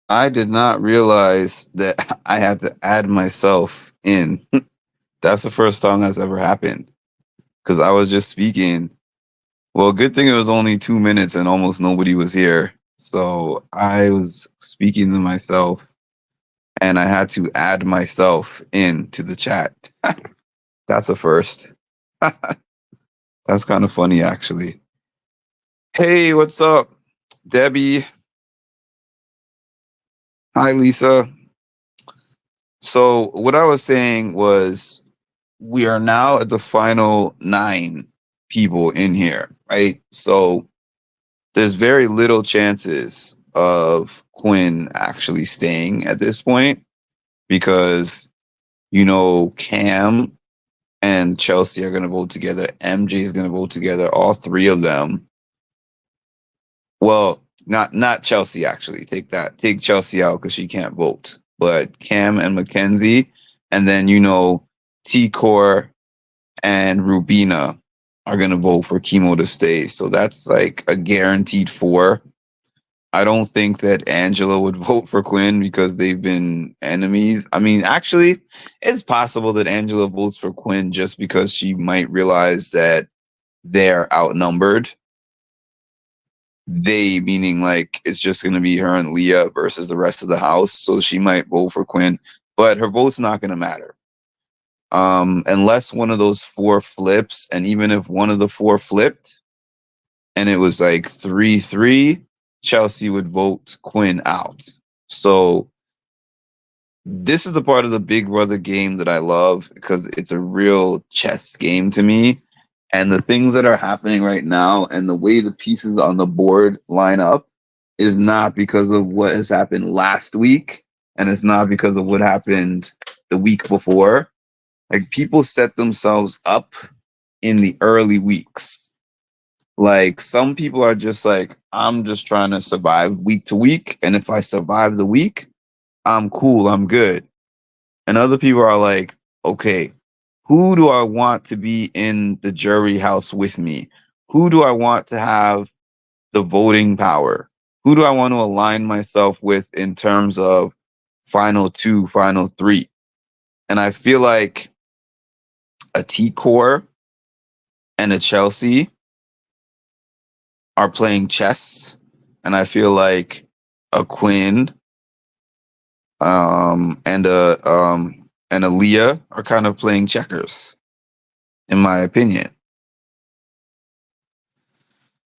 I did not realize that I had to add myself in. That's the first time that's ever happened. Because I was just speaking. Well, good thing it was only 2 minutes and almost nobody was here. So I was speaking to myself and I had to add myself into the chat. That's a first. That's kind of funny, actually. Hey, what's up, Debbie? Hi, Lisa. So, what I was saying was, we are now at the final 9 people in here, right? So, there's very little chances of Quinn actually staying at this point because, Cam and Chelsea are going to vote together. MJ is going to vote together. All three of them. Well, not Chelsea actually. Take that. Take Chelsea out because she can't vote. But Cam and Mackenzie, and then T Core and Rubina are gonna vote for Chemo to stay. So that's like a guaranteed 4. I don't think that Angela would vote for Quinn because they've been enemies. I mean, actually, it's possible that Angela votes for Quinn just because she might realize that they're outnumbered. They meaning like it's just going to be her and Leah versus the rest of the house. So she might vote for Quinn, but her vote's not going to matter. Unless one of those 4 flips, and even if one of the 4 flipped and it was like 3-3, Chelsea would vote Quinn out. So this is the part of the Big Brother game that I love because it's a real chess game to me. And the things that are happening right now and the way the pieces on the board line up is not because of what has happened last week. And it's not because of what happened the week before. Like people set themselves up in the early weeks. Like some people are just like, I'm just trying to survive week to week. And if I survive the week, I'm cool, I'm good. And other people are like, okay, who do I want to be in the jury house with me? Who do I want to have the voting power? Who do I want to align myself with in terms of final 2, final 3? And I feel like a T Core and a Chelsea are playing chess. And I feel like a Quinn and a Leah are kind of playing checkers, in my opinion.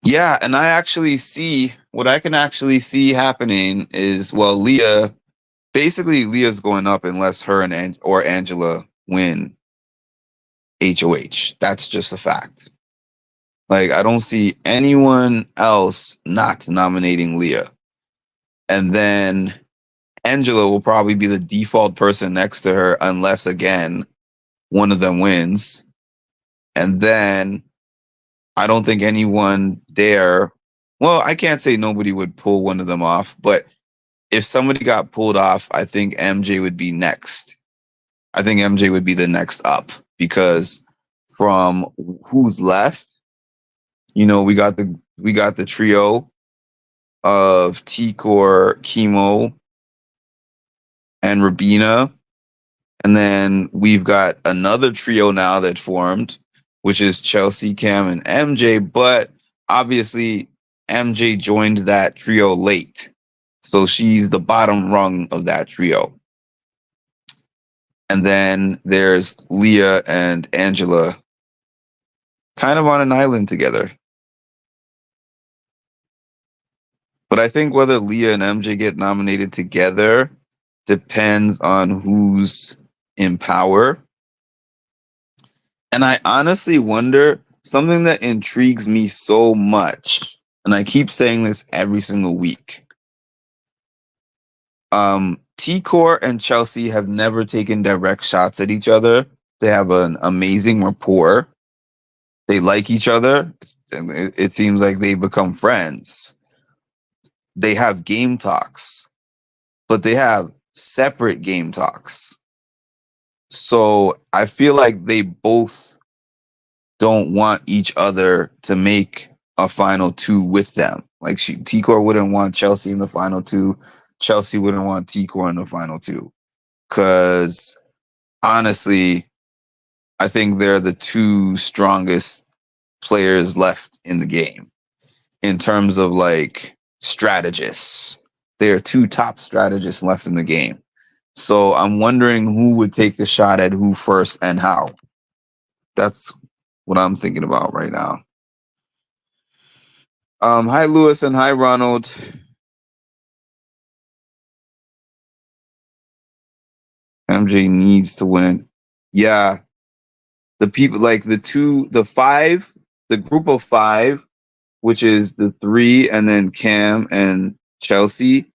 Yeah, and I actually see what I can actually see happening is basically Leah's going up unless her or Angela win HOH. That's just a fact. Like I don't see anyone else not nominating Leah. And then Angela will probably be the default person next to her unless again one of them wins. And then I don't think anyone there, well, I can't say nobody would pull one of them off, but if somebody got pulled off, I think MJ would be next. I think MJ would be the next up because from who's left, we got the trio of T-Core, Chemo, and Rabina. And then we've got another trio now that formed, which is Chelsea, Cam, and MJ. But obviously, MJ joined that trio late. So she's the bottom rung of that trio. And then there's Leah and Angela kind of on an island together. But I think whether Leah and MJ get nominated together depends on who's in power. And I honestly wonder something that intrigues me so much, and I keep saying this every single week. T Core and Chelsea have never taken direct shots at each other. They have an amazing rapport. They like each other. It seems like they become friends. They have game talks, but they have separate game talks. So I feel like they both don't want each other to make a final 2 with them. Like T Core wouldn't want Chelsea in the final 2. Chelsea wouldn't want T-Core in the final two. Because honestly, I think they're the two strongest players left in the game in terms of like strategists. There are two top strategists left in the game. So I'm wondering who would take the shot at who first and how. That's what I'm thinking about right now. Hi Lewis and hi Ronald. MJ needs to win. Yeah, the people like the group of five, which is the three, and then Cam and Chelsea.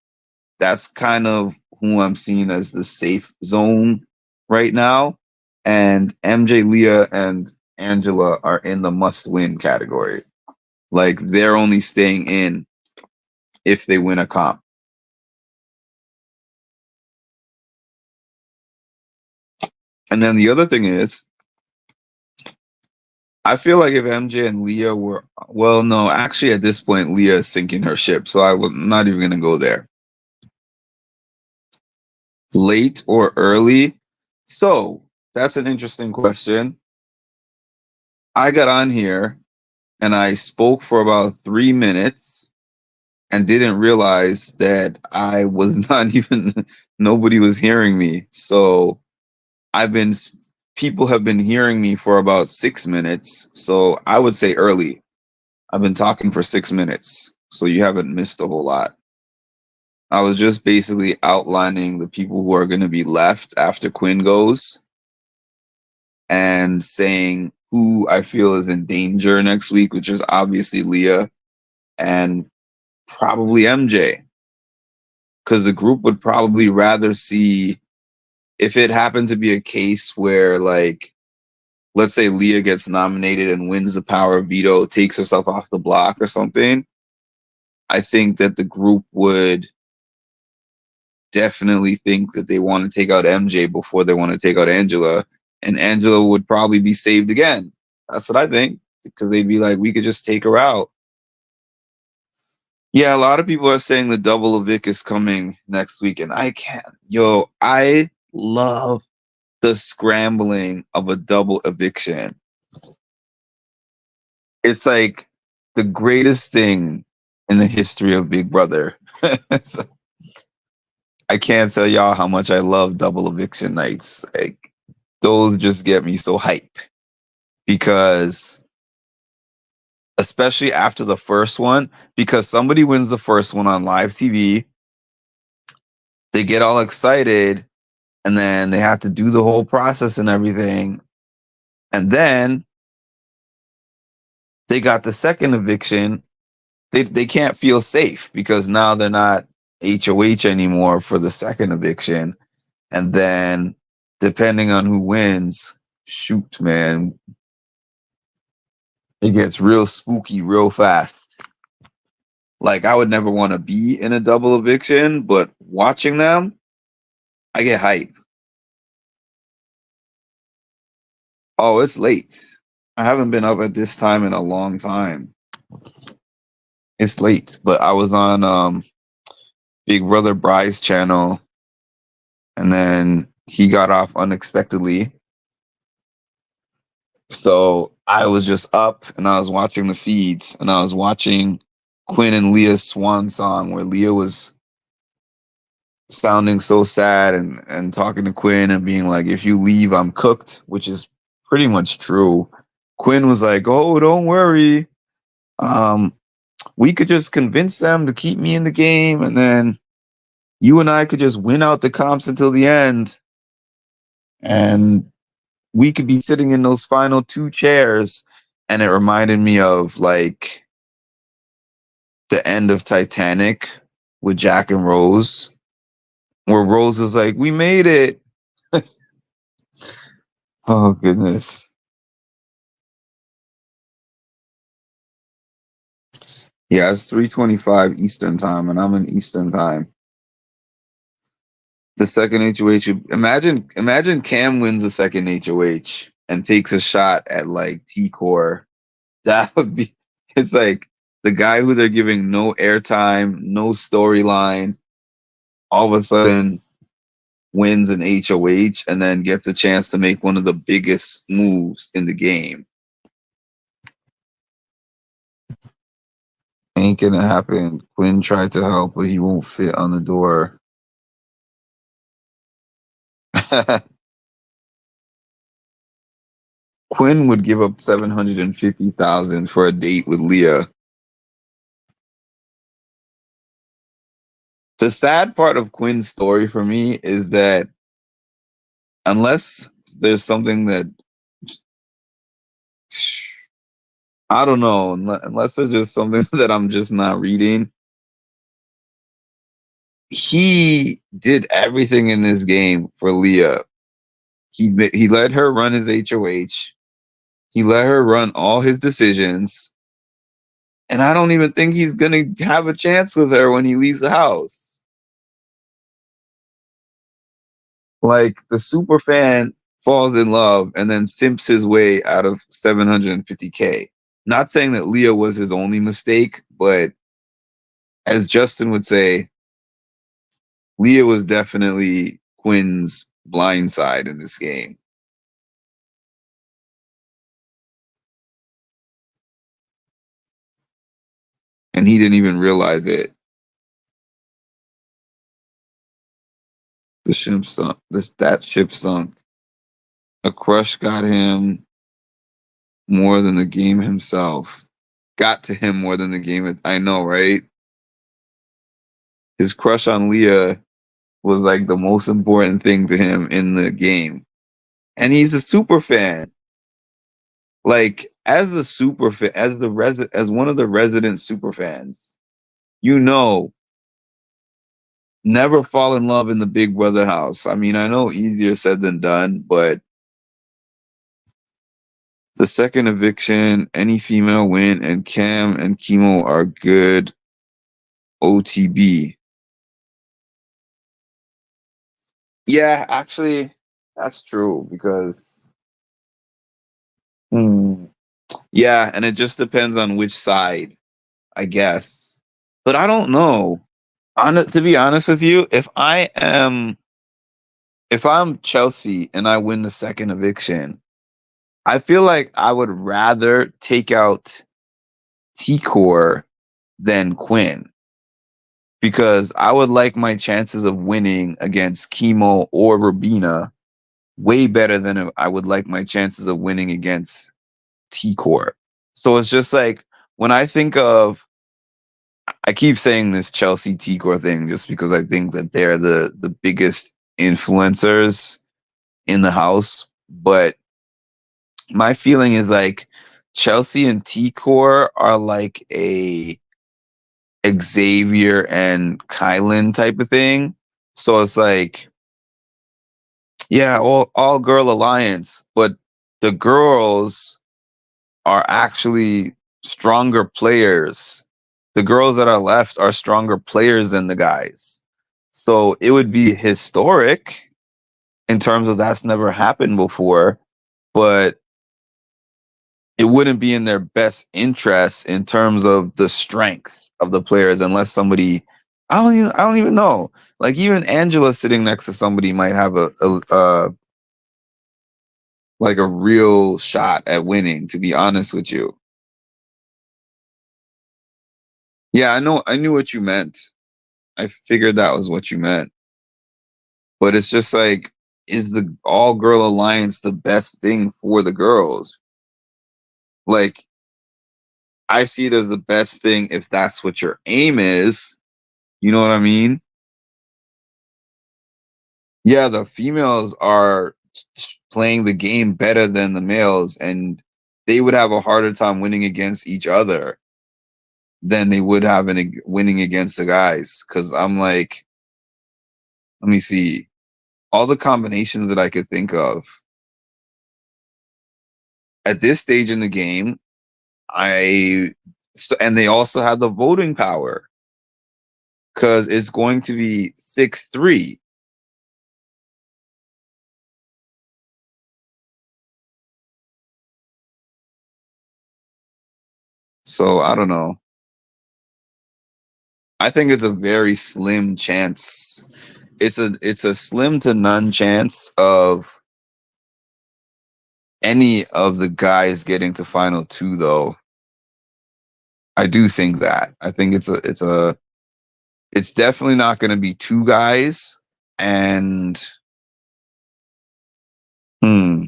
That's kind of who I'm seeing as the safe zone right now. And MJ, Leah, and Angela are in the must-win category. Like they're only staying in if they win a comp. And then the other thing is, I feel like if MJ and Leah were, well, no, actually at this point, Leah is sinking her ship. So I'm not even going to go there. Late or early? So that's an interesting question. I got on here and I spoke for about 3 minutes and didn't realize that I was not even, nobody was hearing me. So I've been, people have been hearing me for about 6 minutes. So I would say early. I've been talking for 6 minutes. So you haven't missed a whole lot. I was just basically outlining the people who are going to be left after Quinn goes and saying who I feel is in danger next week, which is obviously Leah and probably MJ. Because the group would probably rather see if it happened to be a case where, like, let's say Leah gets nominated and wins the power of veto, takes herself off the block or something. I think that the group would definitely think that they want to take out MJ before they want to take out Angela. And Angela would probably be saved again. That's what I think. Because they'd be like, we could just take her out. Yeah, a lot of people are saying the double evict is coming next week, and I can't. Yo, I love the scrambling of a double eviction. It's like the greatest thing in the history of Big Brother. So, I can't tell y'all how much I love double eviction nights. Like those just get me so hype because especially after the first one, because somebody wins the first one on live TV, they get all excited and then they have to do the whole process and everything. And then they got the second eviction. They can't feel safe because now they're not HOH anymore for the second eviction. And then depending on who wins, shoot, man, it gets real spooky real fast. Like I would never want to be in a double eviction, but watching them, I get hype. Oh, it's late. I haven't been up at this time in a long time. It's late, but I was on Big Brother Bry's channel and then he got off unexpectedly. So I was just up and I was watching the feeds and I was watching Quinn and Leah's swan song where Leah was sounding so sad and talking to Quinn and being like, if you leave, I'm cooked, which is pretty much true. Quinn was like, oh, don't worry. We could just convince them to keep me in the game and then you and I could just win out the comps until the end. And we could be sitting in those final two chairs. And it reminded me of like the end of Titanic with Jack and Rose, where Rose is like, we made it. Oh, goodness. Yeah, it's 3:25 Eastern time, and I'm in Eastern time. The second HOH, imagine Cam wins the second HOH and takes a shot at like T-Core. That would be, it's like the guy who they're giving no airtime, no storyline. all of a sudden wins an HOH and then gets a chance to make one of the biggest moves in the game. Ain't gonna happen. Quinn tried to help, but he won't fit on the door. Quinn would give up 750,000 for a date with Leah. The sad part of Quinn's story for me is that unless there's something that I don't know, unless there's just something that I'm just not reading, he did everything in this game for Leah. He let her run his HOH. He let her run all his decisions. And I don't even think he's going to have a chance with her when he leaves the house. Like the super fan falls in love and then simps his way out of 750K. Not saying that Leah was his only mistake, but as Justin would say, Leah was definitely Quinn's blind side in this game. And he didn't even realize it. The ship sunk. That ship sunk. A crush got him more than the game himself. Got to him more than the game. I know, right? His crush on Leah was like the most important thing to him in the game. And he's a super fan. Like as a super fan, as one of the resident super fans, you know, never fall in love in the Big Brother house. I mean, I know easier said than done, but the second eviction, any female win, and Cam and Chemo are good OTB. Yeah, actually, that's true because, hmm, yeah, and it just depends on which side, I guess. But I don't know. To be honest with you, if I'm Chelsea and I win the second eviction, I feel like I would rather take out T-Core than Quinn because I would like my chances of winning against Chemo or Rubina way better than I would like my chances of winning against T-Core. So it's just like when I think of, I keep saying this Chelsea T-Core thing just because I think that they're the biggest influencers in the house, but my feeling is like Chelsea and T-Core are like a Xavier and Kylan type of thing. So it's like, yeah, all girl alliance, but the girls are actually stronger players. The girls that are left are stronger players than the guys. So it would be historic in terms of that's never happened before, but it wouldn't be in their best interest in terms of the strength of the players unless somebody I don't even know. Like even Angela sitting next to somebody might have a like a real shot at winning, to be honest with you. Yeah, I knew what you meant. I figured that was what you meant. But it's just like, is the all girl alliance the best thing for the girls? Like, I see it as the best thing if that's what your aim is. You know what I mean? Yeah, the females are playing the game better than the males, and they would have a harder time winning against each other than they would have in winning against the guys. Because I'm like, let me see, all the combinations that I could think of at this stage in the game, and they also have the voting power because it's going to be 6-3. So I don't know. I think it's a very slim chance. It's a slim to none chance of any of the guys getting to final two, though. I do think that. I think it's definitely not going to be two guys. And hmm,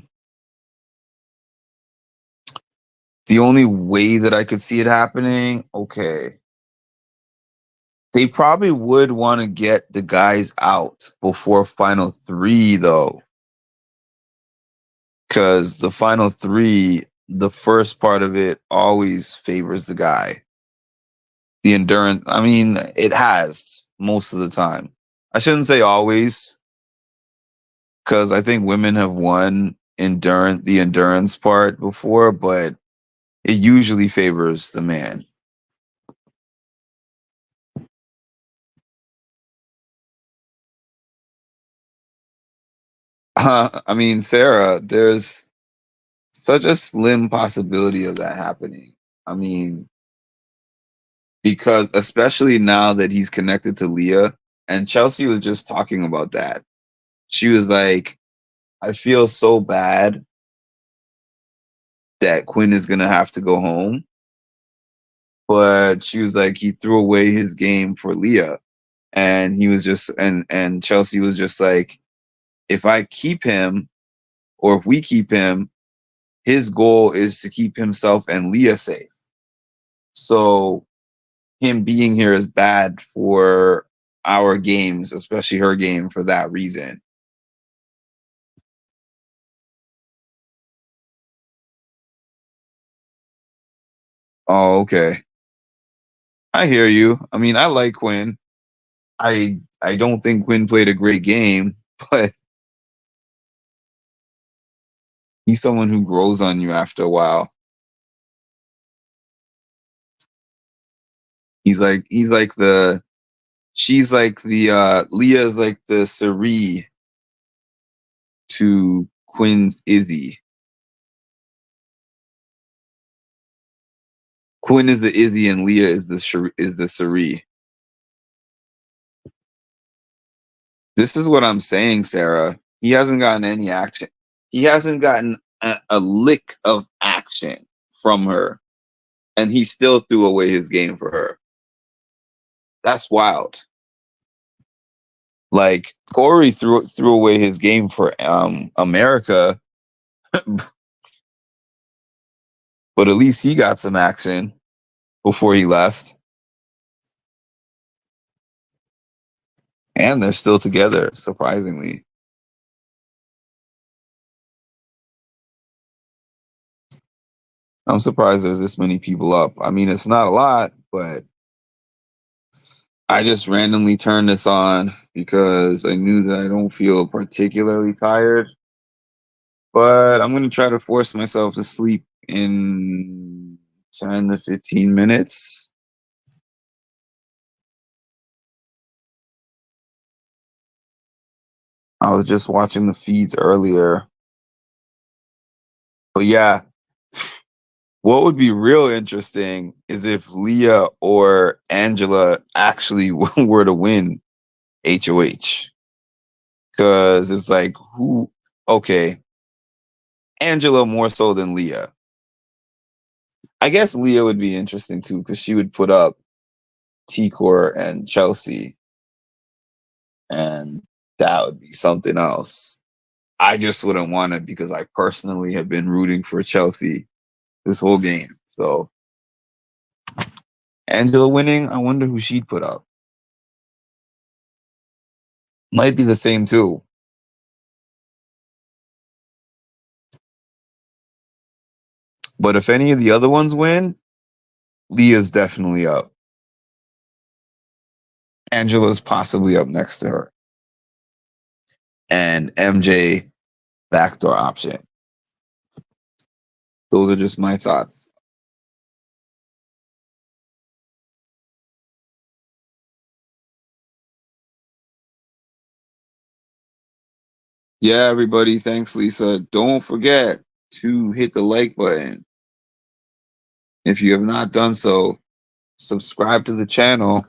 the only way that I could see it happening, okay, they probably would want to get the guys out before final three, though, because the final three, the first part of it always favors the guy. The endurance, I mean, it has most of the time. I shouldn't say always, because I think women have won the endurance part before, but it usually favors the man. I mean, Sarah, there's such a slim possibility of that happening. I mean, because especially now that he's connected to Leah, and Chelsea was just talking about that. She was like, I feel so bad that Quinn is gonna have to go home. But she was like, he threw away his game for Leah. And he was just and Chelsea was just like, if I keep him or if we keep him, his goal is to keep himself and Leah safe. So him being here is bad for our games, especially her game, for that reason. Oh, okay. I hear you. I mean, I like Quinn. I don't think Quinn played a great game, but he's someone who grows on you after a while. He's like the she's like the Leah's like the Sari to Quinn's Izzy. Quinn is the Izzy and Leah is the Sari. This is what I'm saying, Sarah. He hasn't gotten any action. He hasn't gotten a lick of action from her, and he still threw away his game for her. That's wild. Like Corey threw away his game for America, but at least he got some action before he left, and they're still together. Surprisingly, I'm surprised there's this many people up. I mean, it's not a lot, but I just randomly turned this on because I knew that I don't feel particularly tired. But I'm going to try to force myself to sleep in 10 to 15 minutes. I was just watching the feeds earlier. But yeah, what would be real interesting is if Leah or Angela actually were to win HOH. Because it's like, who? Okay, Angela more so than Leah. I guess Leah would be interesting too because she would put up T-Core and Chelsea, and that would be something else. I just wouldn't want it because I personally have been rooting for Chelsea this whole game. So Angela winning, I wonder who she'd put up. Might be the same too. But if any of the other ones win, Leah's definitely up. Angela's possibly up next to her. And MJ backdoor option. Those are just my thoughts. Yeah, everybody. Thanks, Lisa. Don't forget to hit the like button. If you have not done so, subscribe to the channel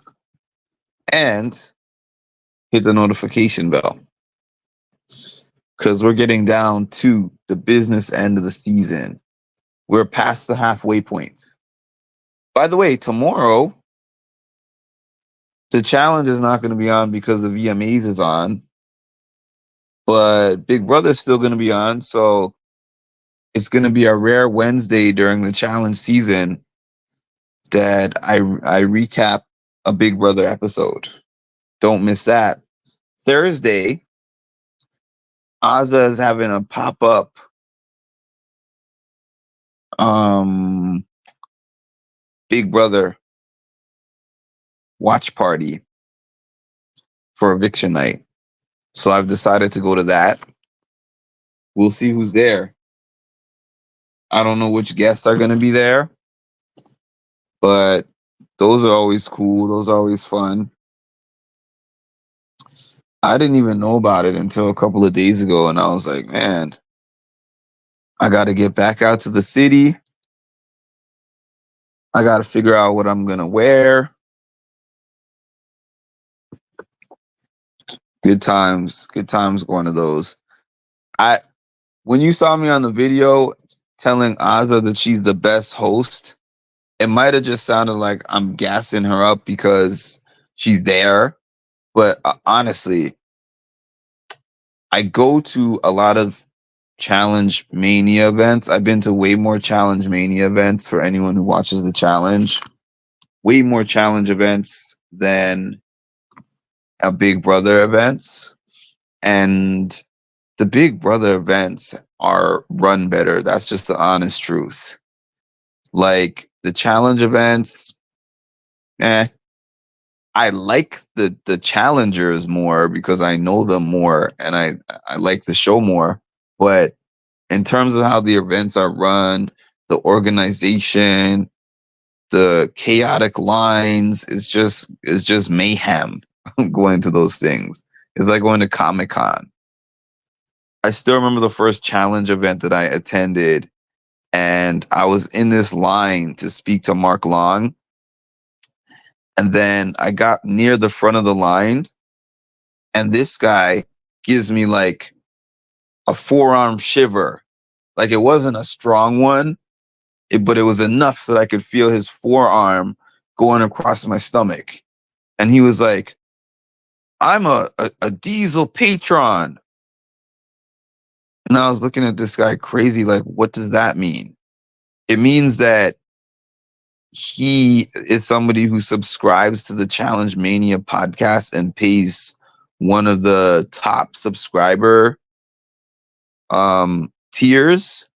and hit the notification bell because we're getting down to the business end of the season. We're past the halfway point. By the way, tomorrow, the challenge is not going to be on because the VMAs is on, but Big Brother's still going to be on. So it's going to be a rare Wednesday during the challenge season that I recap a Big Brother episode. Don't miss that. Thursday, Azza is having a pop-up Big Brother watch party for eviction night. So I've decided to go to that. We'll see who's there. I don't know which guests are going to be there, but those are always cool. Those are always fun. I didn't even know about it until a couple of days ago, and I was like, man, I got to get back out to the city. I got to figure out what I'm going to wear. Good times going to those. When you saw me on the video telling Azza that she's the best host, it might have just sounded like I'm gassing her up because she's there. But honestly, I go to a lot of Challenge Mania events. I've been to way more Challenge Mania events for anyone who watches the challenge. Way more challenge events than a Big Brother events. And the Big Brother events are run better. That's just the honest truth. Like the challenge events, I like the challengers more because I know them more and I like the show more. But in terms of how the events are run, the organization, the chaotic lines is just mayhem going to those things. It's like going to Comic-Con. I still remember the first challenge event that I attended, and I was in this line to speak to Mark Long. And then I got near the front of the line, and this guy gives me like a forearm shiver. Like it wasn't a strong one, but it was enough that I could feel his forearm going across my stomach. And he was like, I'm a Diesel patron. And I was looking at this guy crazy, like, what does that mean? It means that he is somebody who subscribes to the Challenge Mania podcast and pays one of the top subscriber tiers.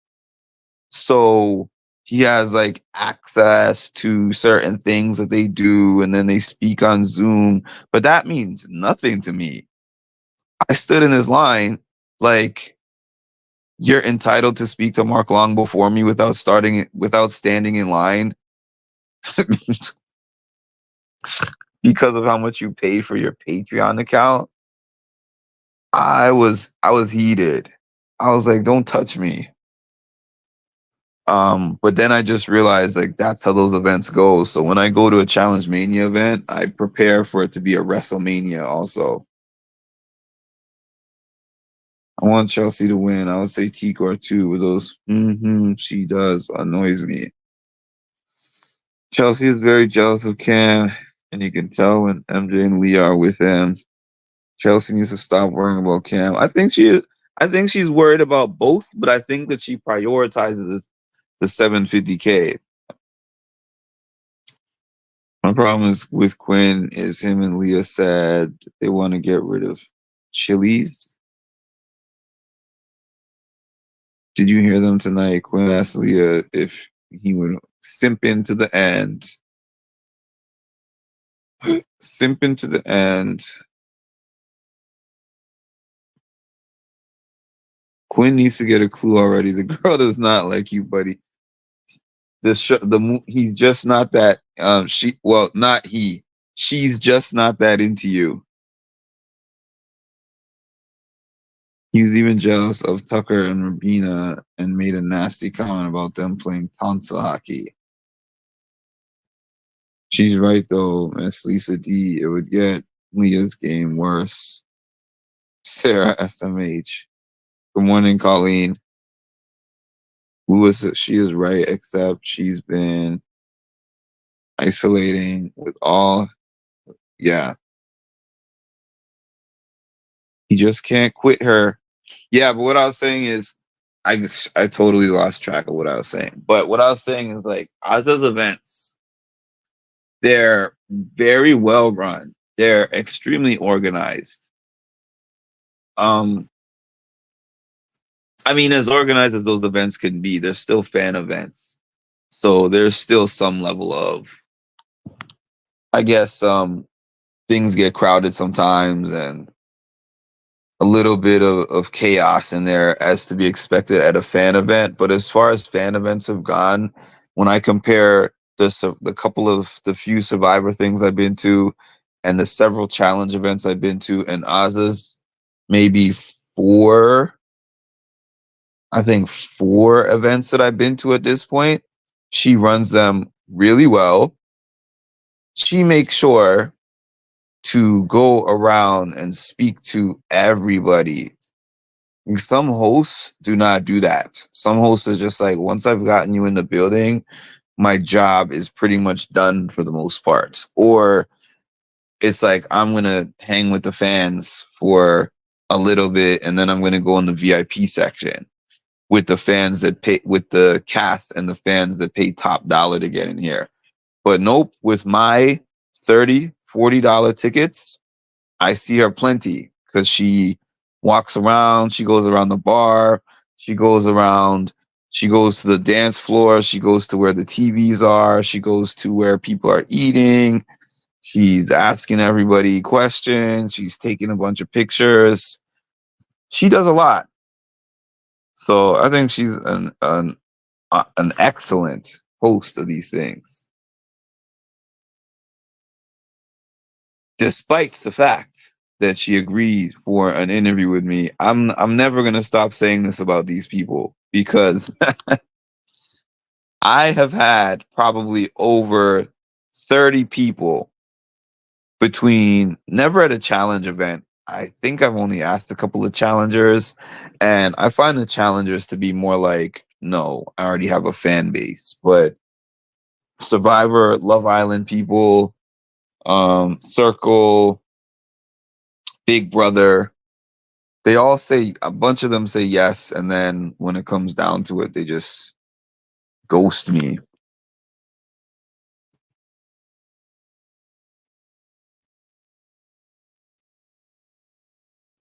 So he has like access to certain things that they do, and then they speak on Zoom. But that means nothing to me. I stood in his line like, you're entitled to speak to Mark Long before me without standing in line because of how much you pay for your Patreon account. I was heated. I was like, don't touch me. But then I just realized like that's how those events go. So when I go to a Challenge Mania event, I prepare for it to be a WrestleMania also. I want Chelsea to win. I would say T-Core too, with those she does annoys me. Chelsea is very jealous of Cam, and you can tell when MJ and Leah are with him. Chelsea needs to stop worrying about Cam. I think she's worried about both, but I think that she prioritizes the 750K. My problem is with Quinn is him and Leah said they want to get rid of Chili's. Did you hear them tonight? Quinn asked Leah if he would simp into the end. Simp into the end. Quinn needs to get a clue already. The girl does not like you, buddy. He's just not that. Not he. She's just not that into you. He was even jealous of Tucker and Rabina and made a nasty comment about them playing tonsil hockey. She's right though, Miss Lisa D. It would get Leah's game worse. Sarah SMH. Good morning, Colleen. She is right, except she's been isolating with all. Yeah. You just can't quit her. Yeah, but what I was saying is, I totally lost track of what I was saying. But what I was saying is like Oz's events, they're very well run. They're extremely organized. Um, I mean, as organized as those events can be, they're still fan events. So there's still some level of, I guess, things get crowded sometimes and a little bit of chaos in there as to be expected at a fan event. But as far as fan events have gone, when I compare the few Survivor things I've been to and the several challenge events I've been to and Oz's maybe four, I think four events that I've been to at this point, she runs them really well. She makes sure to go around and speak to everybody. Some hosts do not do that. Some hosts are just like, once I've gotten you in the building, my job is pretty much done for the most part. Or it's like, I'm going to hang with the fans for a little bit and then I'm going to go in the VIP section with the fans that pay, with the cast and the fans that pay top dollar to get in here. But nope, with my $30, $40 tickets, I see her plenty because she walks around, she goes around the bar, she goes around, she goes to the dance floor, she goes to where the TVs are, she goes to where people are eating, she's asking everybody questions, she's taking a bunch of pictures. She does a lot. So I think she's an excellent host of these things. Despite the fact that she agreed for an interview with me, I'm never gonna stop saying this about these people because I have had probably over 30 people between never at a challenge event. I think I've only asked a couple of challengers, and I find the challengers to be more like, no, I already have a fan base. But Survivor, Love Island people, Circle, Big Brother, they all say, a bunch of them say yes, and then when it comes down to it, they just ghost me.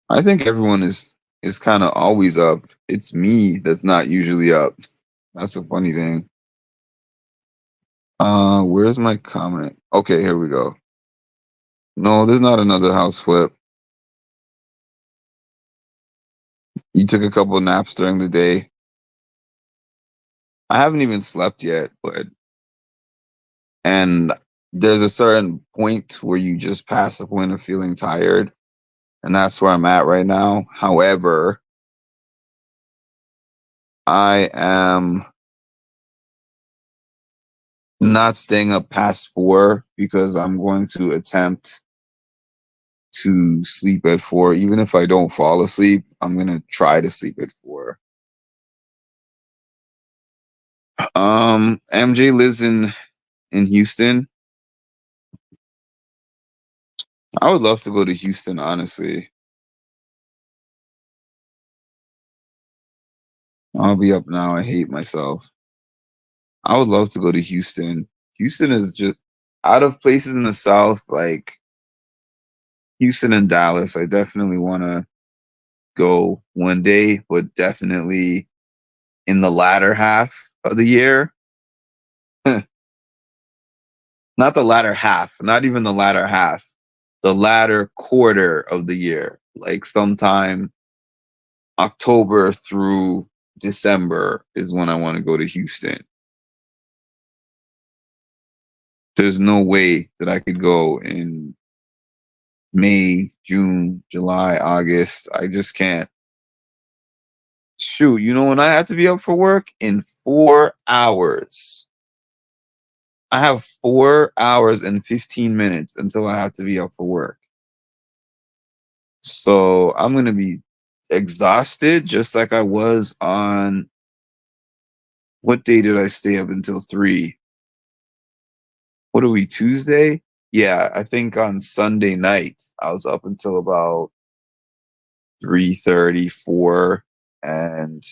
I think everyone is kind of always up. It's me that's not usually up. That's a funny thing. Where's my comment? Okay, here we go. No, there's not another house flip. You took a couple of naps during the day. I haven't even slept yet, but and there's a certain point where you just pass the point of feeling tired, and that's where I'm at right now. However, I am not staying up past 4 because I'm going to attempt to sleep at 4. Even if I don't fall asleep, I'm going to try to sleep at 4. MJ lives in Houston. I would love to go to Houston, honestly. I'll be up now. I hate myself. I would love to go to Houston. Houston is just out of places in the South, like Houston and Dallas. I definitely want to go one day, but definitely in the latter half of the year. Not the latter half, not even the latter half, the latter quarter of the year, like sometime October through December is when I want to go to Houston. There's no way that I could go in May, June, July, August. I just can't. Shoot, you know when I have to be up for work in 4 hours. I have 4 hours and 15 minutes until I have to be up for work. So I'm gonna be exhausted just like I was on what day did I stay up until 3? What are we, Tuesday? Yeah, I think on Sunday night I was up until about 3:30, 4, and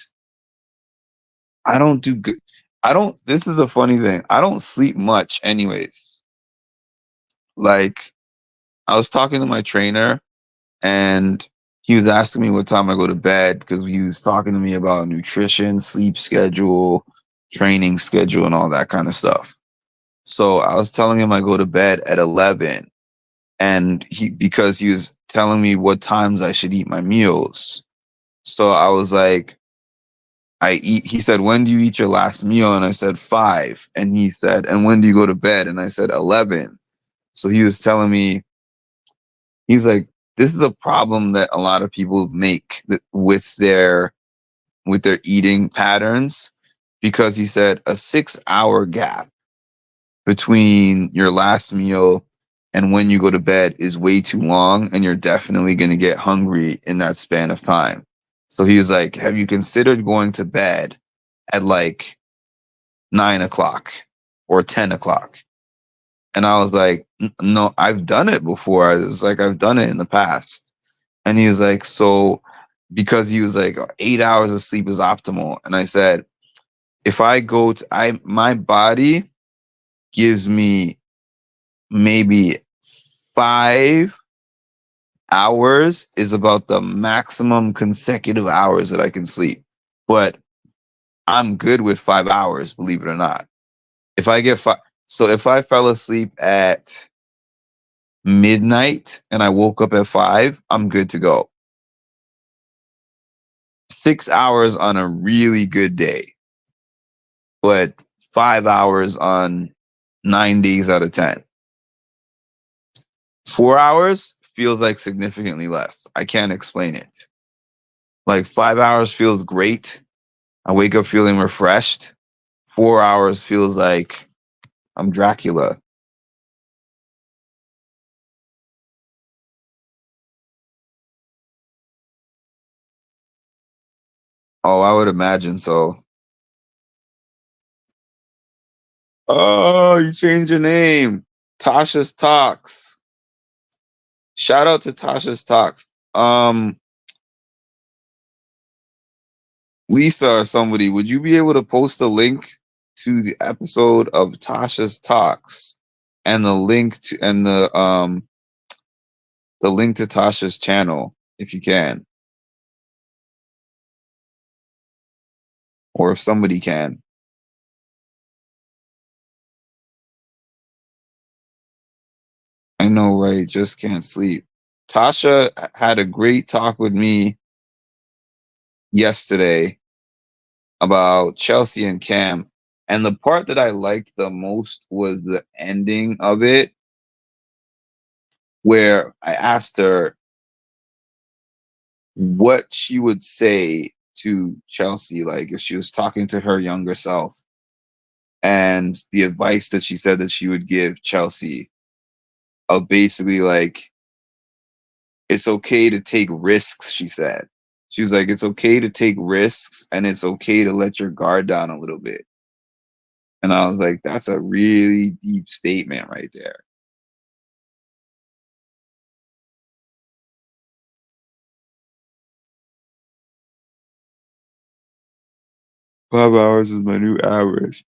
I don't do good. I don't This is the funny thing. I don't sleep much anyways. Like I was talking to my trainer and he was asking me what time I go to bed because he was talking to me about nutrition, sleep schedule, training schedule, and all that kind of stuff. So I was telling him I go to bed at 11, and because he was telling me what times I should eat my meals. So I was like, I eat. He said, "When do you eat your last meal?" And I said 5. And he said, "And when do you go to bed?" And I said 11. So he was telling me, he's like, this is a problem that a lot of people make with their eating patterns, because he said a 6 hour gap between your last meal and when you go to bed is way too long, and you're definitely going to get hungry in that span of time. So he was like, have you considered going to bed at like 9 o'clock or 10 o'clock? And I was like, No, I've done it before. I was like, I've done it in the past. And he was like, so, because he was like, 8 hours of sleep is optimal. And I said, if I go to, my body gives me maybe 5 hours is about the maximum consecutive hours that I can sleep. But I'm good with 5 hours, believe it or not. If I get five, so if I fell asleep at midnight and I woke up at 5, I'm good to go. 6 hours on a really good day, but 5 hours on 9 days out of 10. 4 hours feels like significantly less. I can't explain it. Like 5 hours feels great. I wake up feeling refreshed. 4 hours feels like I'm Dracula. Oh, I would imagine so. Oh, you changed your name. Tasha's Talks. Shout out to Tasha's Talks. Um, Lisa or somebody, would you be able to post a link to the episode of Tasha's Talks and the link to Tasha's channel if you can, or if somebody can. I know, right? Just can't sleep. Tasha had a great talk with me yesterday about Chelsea and Cam. And the part that I liked the most was the ending of it, where I asked her what she would say to Chelsea, like if she was talking to her younger self, and the advice that she said that she would give Chelsea of basically like, it's okay to take risks, she said. She was like, it's okay to take risks and it's okay to let your guard down a little bit. And I was like, that's a really deep statement right there. 5 hours is my new average.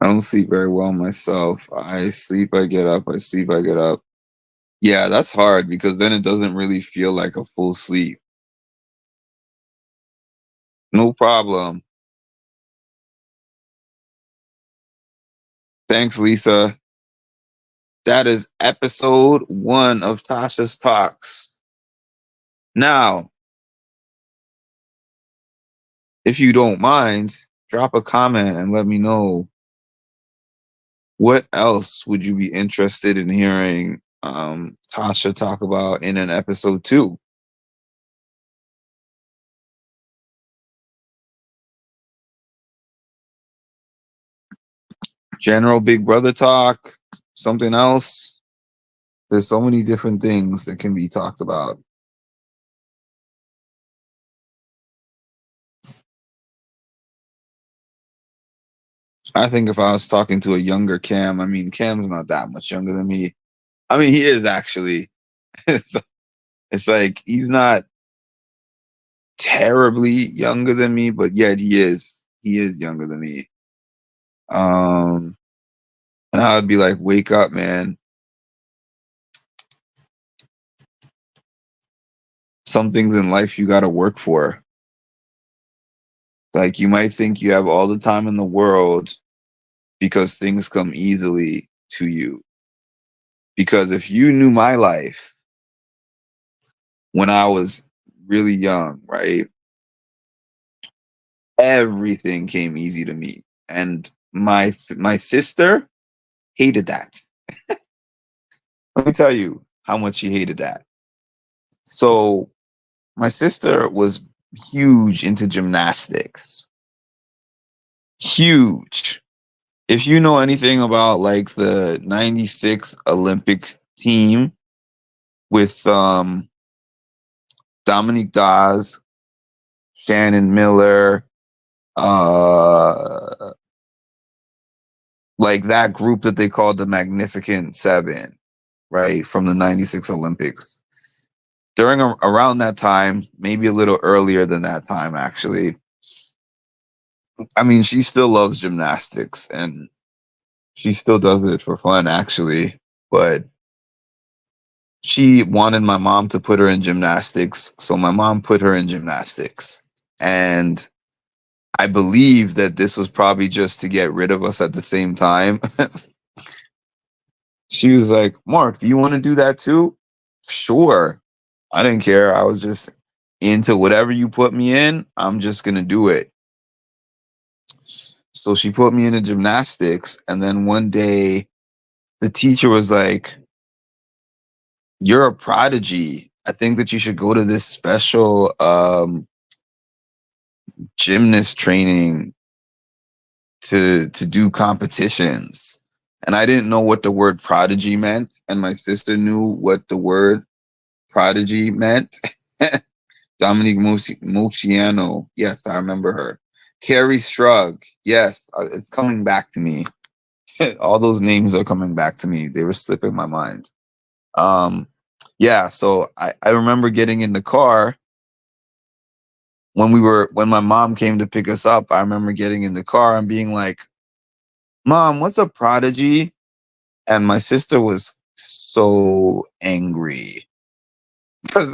I don't sleep very well myself. I sleep, I get up, I sleep, I get up. Yeah, that's hard because then it doesn't really feel like a full sleep. No problem. Thanks, Lisa. That is episode 1 of Tasha's Talks. Now, if you don't mind, drop a comment and let me know what else would you be interested in hearing Tasha talk about in an episode 2. general Big Brother talk, something else. There's so many different things that can be talked about. I think if I was talking to a younger Cam, I mean, Cam's not that much younger than me. I mean, he is actually. it's, it's like he's not terribly younger than me, but yet he is. He is younger than me. Um, and I would be like, "Wake up, man! Some things in life you got to work for. Like you might think you have all the time in the world because things come easily to you. Because if you knew my life when I was really young, right? Everything came easy to me. And my sister hated that. Let me tell you how much she hated that. So my sister was huge into gymnastics. Huge. If you know anything about like the 96 Olympic team with Dominique Dawes, Shannon Miller, uh like that group that they called the Magnificent Seven, right, from the 96 Olympics. Around that time, maybe a little earlier than that time, actually. I mean, she still loves gymnastics and she still does it for fun, actually. But she wanted my mom to put her in gymnastics. So my mom put her in gymnastics. And I believe that this was probably just to get rid of us at the same time. She was like, Mark, do you want to do that too? Sure. I didn't care. I was just into whatever you put me in, I'm just going to do it. So she put me into gymnastics. And then one day the teacher was like, you're a prodigy. I think that you should go to this special gymnast training to do competitions. And I didn't know what the word prodigy meant. And my sister knew what the word prodigy meant. Dominique Moceanu. Yes, I remember her. Carrie Strug. Yes, it's coming back to me. All those names are coming back to me. They were slipping my mind. Um, yeah, so I remember getting in the car when my mom came to pick us up. I remember getting in the car and being like, Mom, what's a prodigy? And my sister was so angry because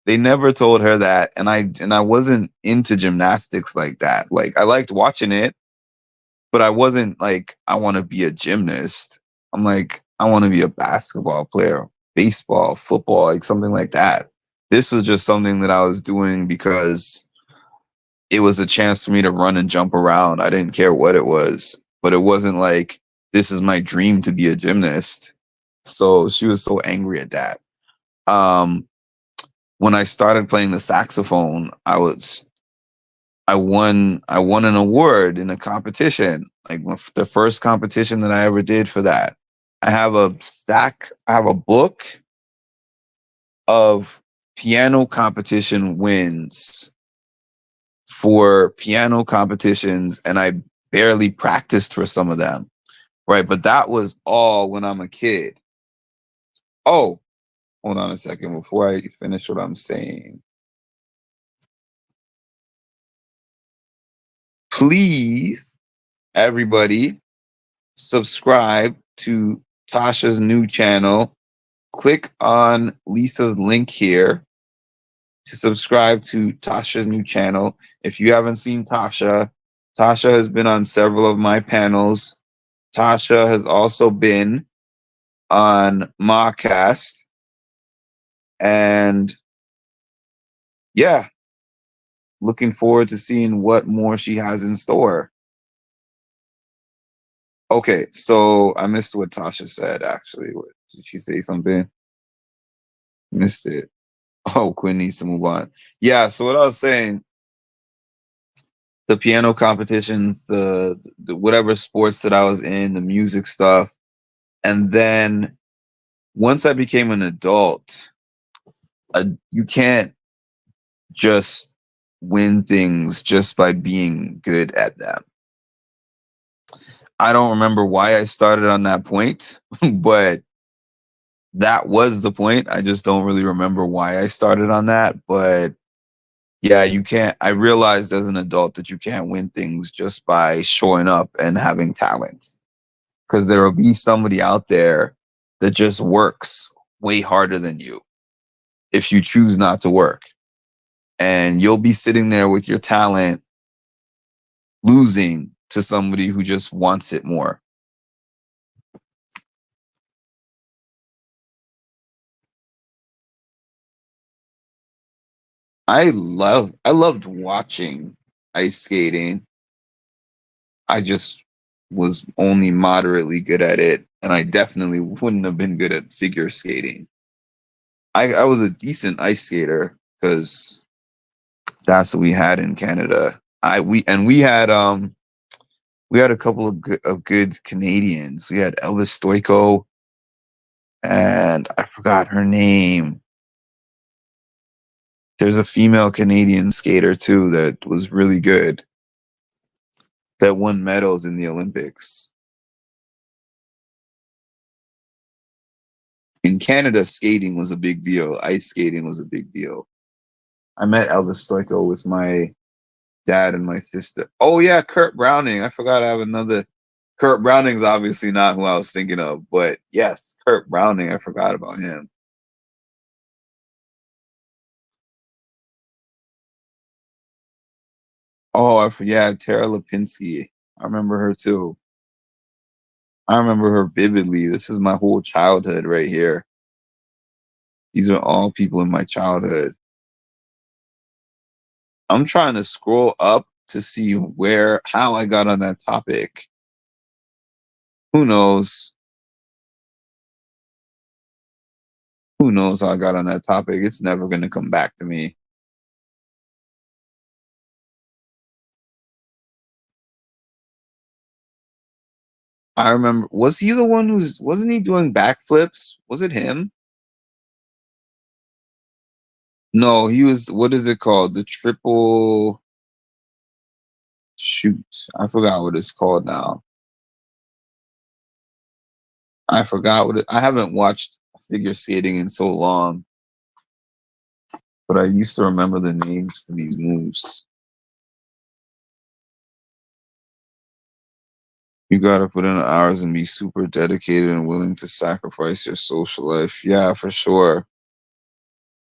they never told her that, and I wasn't into gymnastics like that. Like I liked watching it, but I wasn't like I want to be a gymnast. I'm like I want to be a basketball player, baseball, football, like something like that. This was just something that I was doing because it was a chance for me to run and jump around. I didn't care what it was, but it wasn't like this is my dream to be a gymnast. So she was so angry at that. Um, when I started playing the saxophone, I won an award in a competition, like the first competition that I ever did for that. I have a book of piano competition wins for piano competitions, and I barely practiced for some of them. Right, but that was all when I'm a kid. Oh, hold on a second before I finish what I'm saying. Please, everybody, subscribe to Tasha's new channel. Click on Lisa's link here to subscribe to Tasha's new channel. If you haven't seen Tasha, Tasha has been on several of my panels. Tasha has also been on Mawcast. And yeah, looking forward to seeing what more she has in store. Okay, so I missed what Tasha said actually. Did she say something? Missed it. Oh, Quinn needs to move on. Yeah, so what I was saying, the piano competitions, the whatever sports that I was in, the music stuff. And then once I became an adult, you can't just win things just by being good at them. I don't remember why I started on that point, but that was the point. I just don't really remember why I started on that. But yeah, you can't. I realized as an adult that you can't win things just by showing up and having talent. Because there will be somebody out there that just works way harder than you if you choose not to work. And you'll be sitting there with your talent losing to somebody who just wants it more. I loved watching ice skating. I just was only moderately good at it, and I definitely wouldn't have been good at figure skating. I was a decent ice skater because that's what we had in Canada. We had a couple of good Canadians. We had Elvis Stoiko and I forgot her name. There's a female Canadian skater too that was really good that won medals in the Olympics. In Canada, skating was a big deal. Ice skating was a big deal. I met Elvis Stoiko with my dad and my sister. Oh yeah, Kurt Browning. I forgot I have another. Kurt Browning's obviously not who I was thinking of, but yes, Kurt Browning. I forgot about him. Oh, yeah, Tara Lipinski. I remember her too. I remember her vividly. This is my whole childhood right here. These are all people in my childhood. I'm trying to scroll up to see how I got on that topic. Who knows? Who knows how I got on that topic? It's never going to come back to me. I remember, was he the one wasn't he doing backflips? Was it him? No, he was, what is it called? The triple shoot. I forgot what it's called now. I forgot I haven't watched figure skating in so long, but I used to remember the names to these moves. You gotta put in the hours and be super dedicated and willing to sacrifice your social life. Yeah, for sure.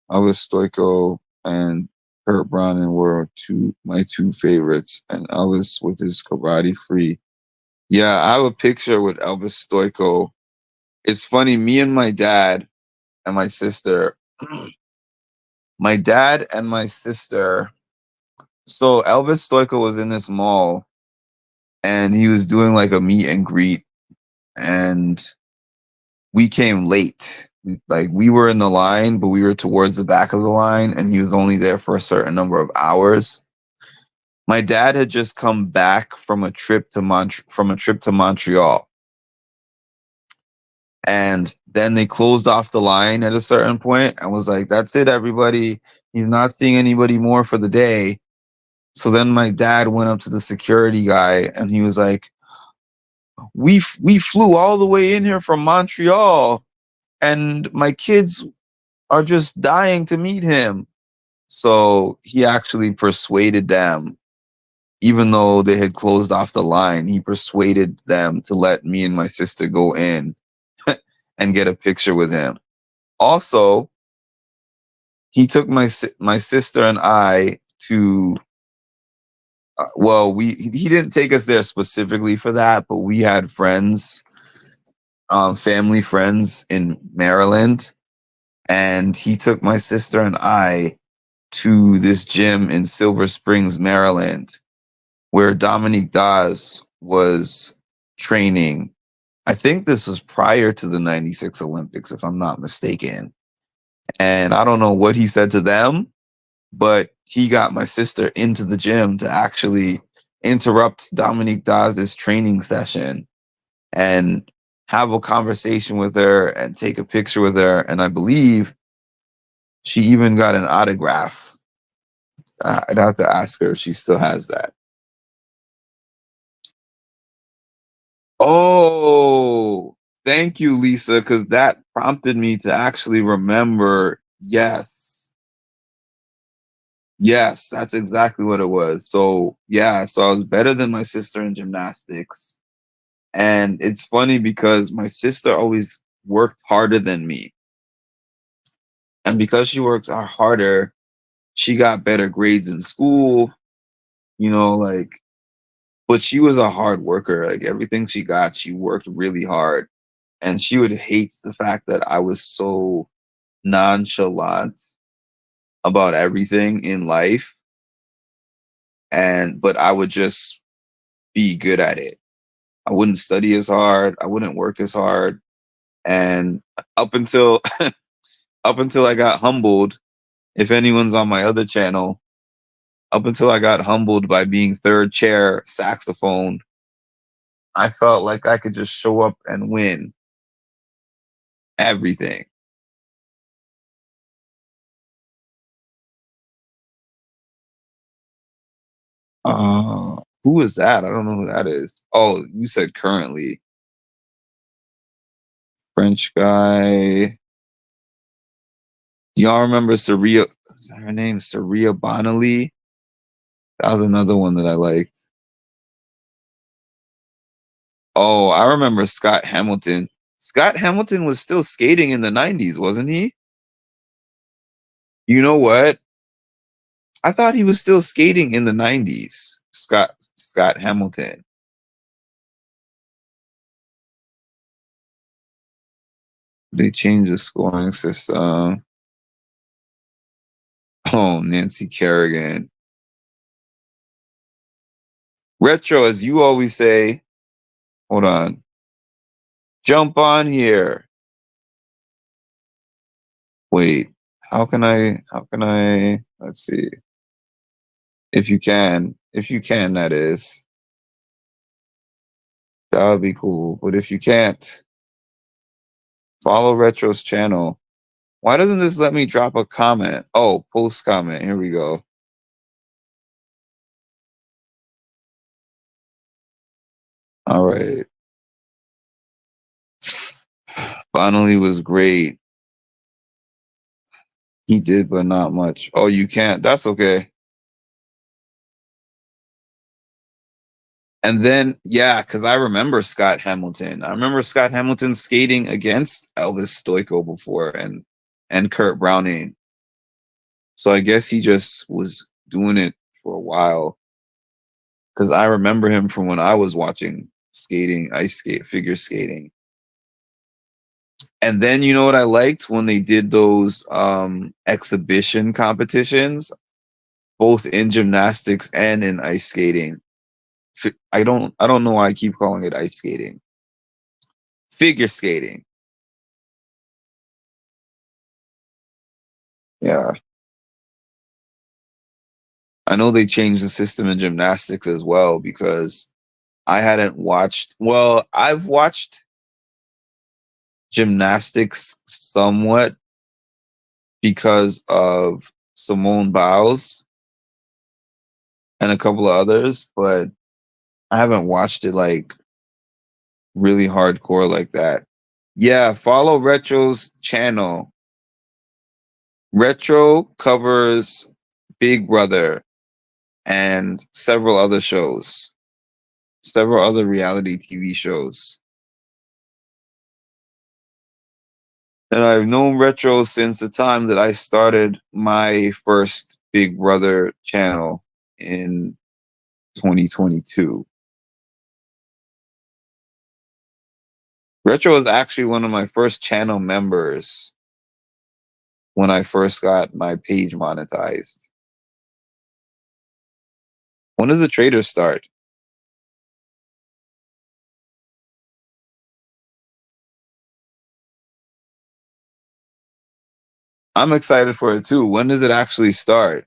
Elvis Stoiko and Kurt Browning were my two favorites, and Elvis with his karate free. Yeah, I have a picture with Elvis Stoiko. It's funny, me and my dad and my sister, my dad and my sister. So Elvis Stoiko was in this mall and he was doing like a meet and greet, and we came late. Like we were in the line, but we were towards the back of the line, and he was only there for a certain number of hours. My dad had just come back from a trip to Montreal, and then they closed off the line at a certain point and was like, "That's it, everybody. He's not seeing anybody more for the day." So then my dad went up to the security guy and he was like, we flew all the way in here from Montreal, and my kids are just dying to meet him." So he actually persuaded them, even though they had closed off the line, he persuaded them to let me and my sister go in and get a picture with him. Also, he took my sister and I to well, he didn't take us there specifically for that, but we had friends, family friends in Maryland, and he took my sister and I to this gym in Silver Springs, Maryland, where Dominique Dawes was training. I think this was prior to the 96 Olympics, if I'm not mistaken. And I don't know what he said to them, but he got my sister into the gym to actually interrupt Dominique Dawes' training session and have a conversation with her and take a picture with her. And I believe she even got an autograph. I'd have to ask her if she still has that. Oh, thank you, Lisa, because that prompted me to actually remember. Yes. Yes, that's exactly what it was. So, yeah, so I was better than my sister in gymnastics. And it's funny because my sister always worked harder than me. And because she worked harder, she got better grades in school, like, but she was a hard worker. Like everything she got, she worked really hard. And she would hate the fact that I was so nonchalant about everything in life. But I would just be good at it. I wouldn't study as hard. I wouldn't work as hard. And up until up until I got humbled, if anyone's on my other channel, up until I got humbled by being third chair saxophone, I felt like I could just show up and win everything. Who is that? I don't know who that is. Oh, you said currently. French guy. Y'all remember Saria? Is that her name? Saria Bonali? That was another one that I liked. Oh, I remember Scott Hamilton. Scott Hamilton was still skating in the 90s, wasn't he? You know what? I thought he was still skating in the 90s. Scott Hamilton. They changed the scoring system. Oh, Nancy Kerrigan. Retro, as you always say. Hold on. Jump on here. Wait. Let's see. If you can, that is. That would be cool. But if you can't, follow Retro's channel. Why doesn't this let me drop a comment? Oh, post comment. Here we go. All right. Finally was great. He did, but not much. Oh, you can't. That's okay. And then, yeah, because I remember Scott Hamilton. I remember Scott Hamilton skating against Elvis Stoico before and Kurt Browning. So I guess he just was doing it for a while. Because I remember him from when I was watching skating, ice skate, figure skating. And then you know what I liked when they did those exhibition competitions, both in gymnastics and in ice skating. I don't know why I keep calling it ice skating. Figure skating. Yeah. I know they changed the system in gymnastics as well because I hadn't watched, well, I've watched gymnastics somewhat because of Simone Biles and a couple of others, but I haven't watched it like really hardcore like that. Yeah, follow Retro's channel. Retro covers Big Brother and several other shows, several other reality TV shows. And I've known Retro since the time that I started my first Big Brother channel in 2022. Retro was actually one of my first channel members when I first got my page monetized. When does the trader start? I'm excited for it too. When does it actually start?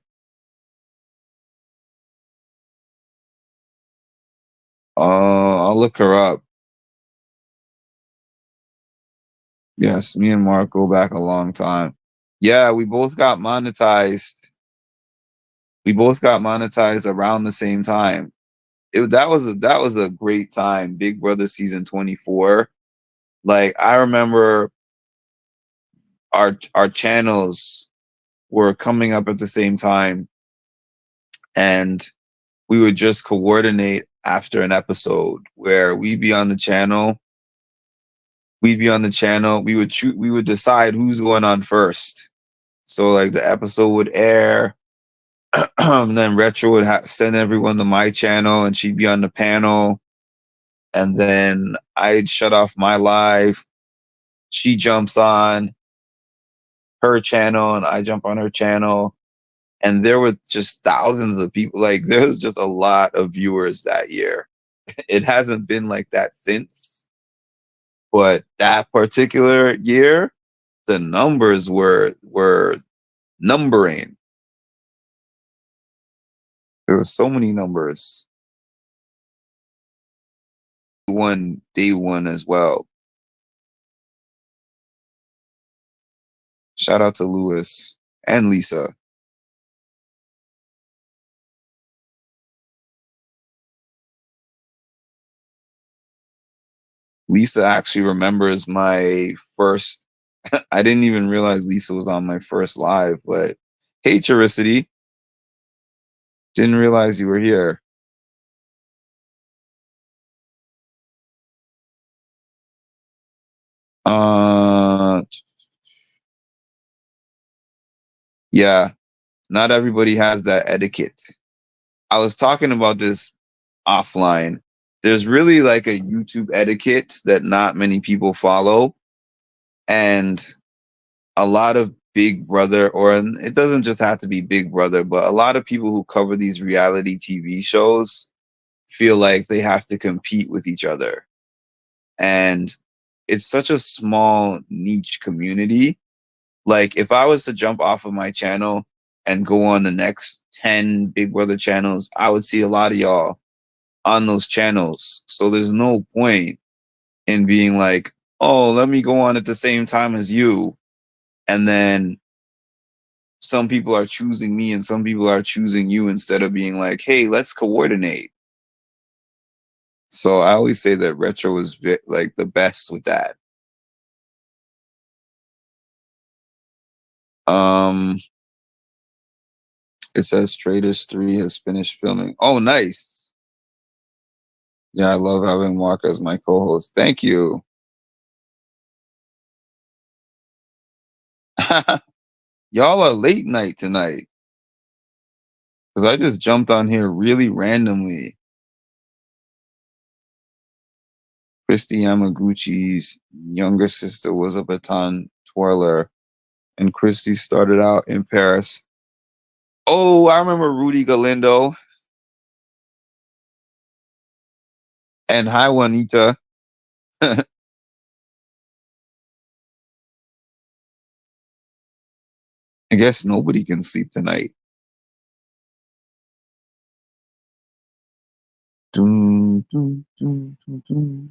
I'll look her up. Yes, me and Mark go back a long time. Yeah, we both got monetized. We both got monetized around the same time. That was a great time. Big Brother season 24. Like I remember our channels were coming up at the same time, and we would just coordinate after an episode where we'd be on the channel, we would decide who's going on first. So like the episode would air, and then Retro would send everyone to my channel, and she'd be on the panel, and then I'd shut off my live. She jumps on her channel, and I jump on her channel, and there were just thousands of people. Like there was just a lot of viewers that year. It hasn't been like that since, but that particular year, the numbers were numbering. There were so many numbers. One day one as well. Shout out to Lewis and Lisa. Lisa actually remembers my first. I didn't even realize Lisa was on my first live, but hey, Charicity. Didn't realize you were here. Uh, yeah, not everybody has that etiquette. I was talking about this offline. There's really like a YouTube etiquette that not many people follow. And a lot of Big Brother, or it doesn't just have to be Big Brother, but a lot of people who cover these reality TV shows feel like they have to compete with each other. And it's such a small niche community. Like if I was to jump off of my channel and go on the next 10 Big Brother channels, I would see a lot of y'all on those channels. So there's no point in being like, oh, let me go on at the same time as you. And then some people are choosing me and some people are choosing you instead of being like, hey, let's coordinate. So I always say that Retro is like the best with that. Um, it says Traders 3 has finished filming. Oh, nice. Yeah, I love having Mark as my co-host. Thank you. Y'all are late night tonight. Because I just jumped on here really randomly. Christy Yamaguchi's younger sister was a baton twirler, and Christy started out in Paris. Oh, I remember Rudy Galindo. And hi, Juanita. I guess nobody can sleep tonight. Dun, dun, dun, dun, dun.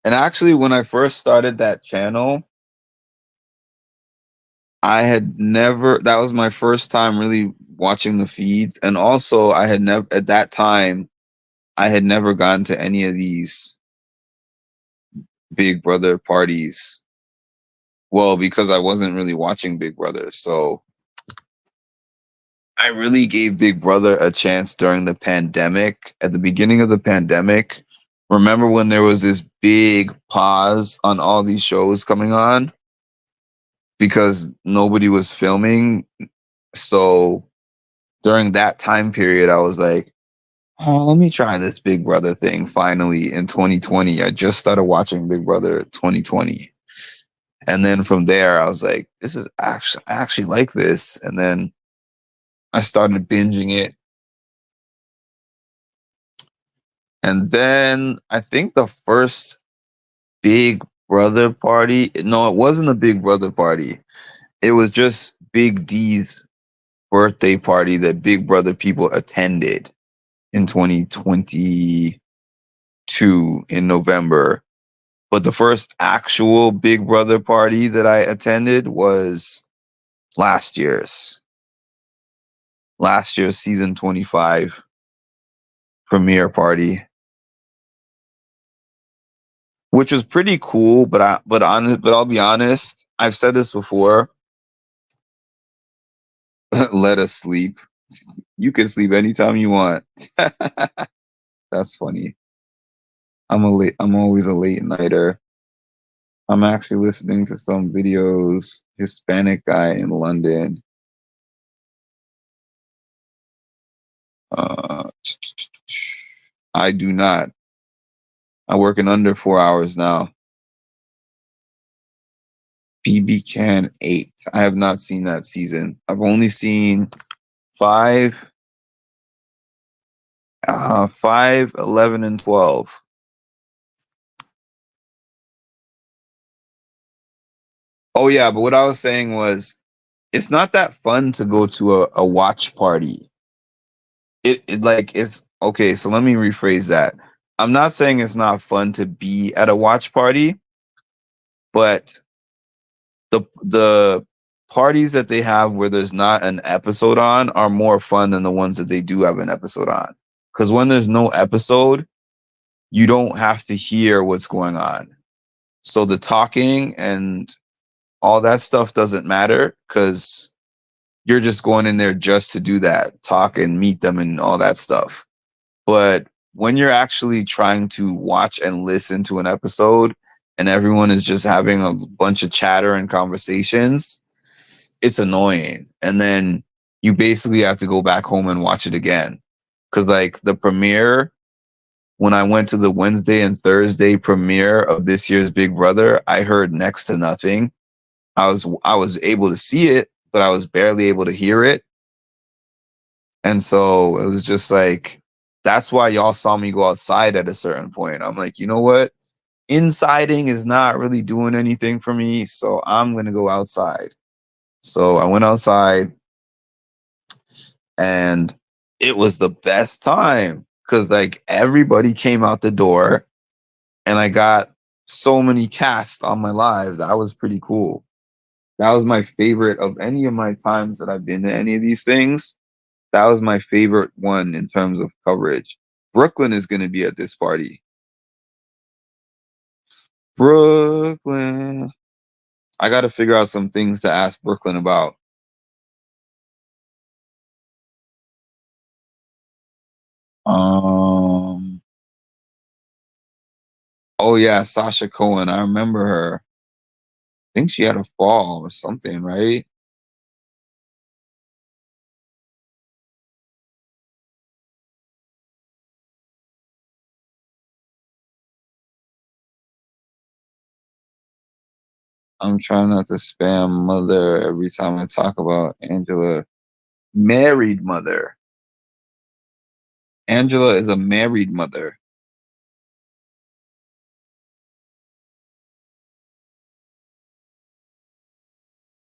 And actually, when I first started that channel, I had never, that was my first time really watching the feeds. And also, I had never, at that time, I had never gone to any of these Big Brother parties. Well, because I wasn't really watching Big Brother. So I really gave Big Brother a chance during the pandemic. At the beginning of the pandemic, remember when there was this big pause on all these shows coming on because nobody was filming? So during that time period, I was like, oh, let me try this Big Brother thing finally in 2020. I just started watching Big Brother 2020. And then from there, I was like, this is actually, I actually like this. And then I started binging it. And then I think the first Big Brother party, no, it wasn't a Big Brother party. It was just Big D's birthday party that Big Brother people attended in 2022 in November. But the first actual Big Brother party that I attended was last year's season 25 premiere party, which was pretty cool. But I'll be honest. I've said this before. Let us sleep. You can sleep anytime you want. That's funny. I'm always a late nighter. I'm actually listening to some videos. Hispanic guy in London. I do not. I work in under 4 hours now. BB Can 8. I have not seen that season. I've only seen 5, 5, 11, and 12. Oh yeah, but what I was saying was, it's not that fun to go to a watch party. It like it's okay. So let me rephrase that. I'm not saying it's not fun to be at a watch party, but the parties that they have where there's not an episode on are more fun than the ones that they do have an episode on. Because when there's no episode, you don't have to hear what's going on. So the talking and all that stuff doesn't matter because you're just going in there just to do that, talk and meet them and all that stuff. But when you're actually trying to watch and listen to an episode and everyone is just having a bunch of chatter and conversations, it's annoying. And then you basically have to go back home and watch it again. Cause like the premiere, when I went to the Wednesday and Thursday premiere of this year's Big Brother, I heard next to nothing. I was able to see it, but I was barely able to hear it. And so it was just like, that's why y'all saw me go outside at a certain point. I'm like, you know what? Insiding is not really doing anything for me. So I'm going to go outside. So I went outside and it was the best time because like everybody came out the door and I got so many casts on my live. That was pretty cool. That was my favorite of any of my times that I've been to any of these things. That was my favorite one in terms of coverage. Brooklyn is going to be at this party. Brooklyn. I got to figure out some things to ask Brooklyn about. Oh yeah, Sasha Cohen. I remember her. I think she had a fall or something, right? I'm trying not to spam mother every time I talk about Angela. Married mother. Angela is a married mother.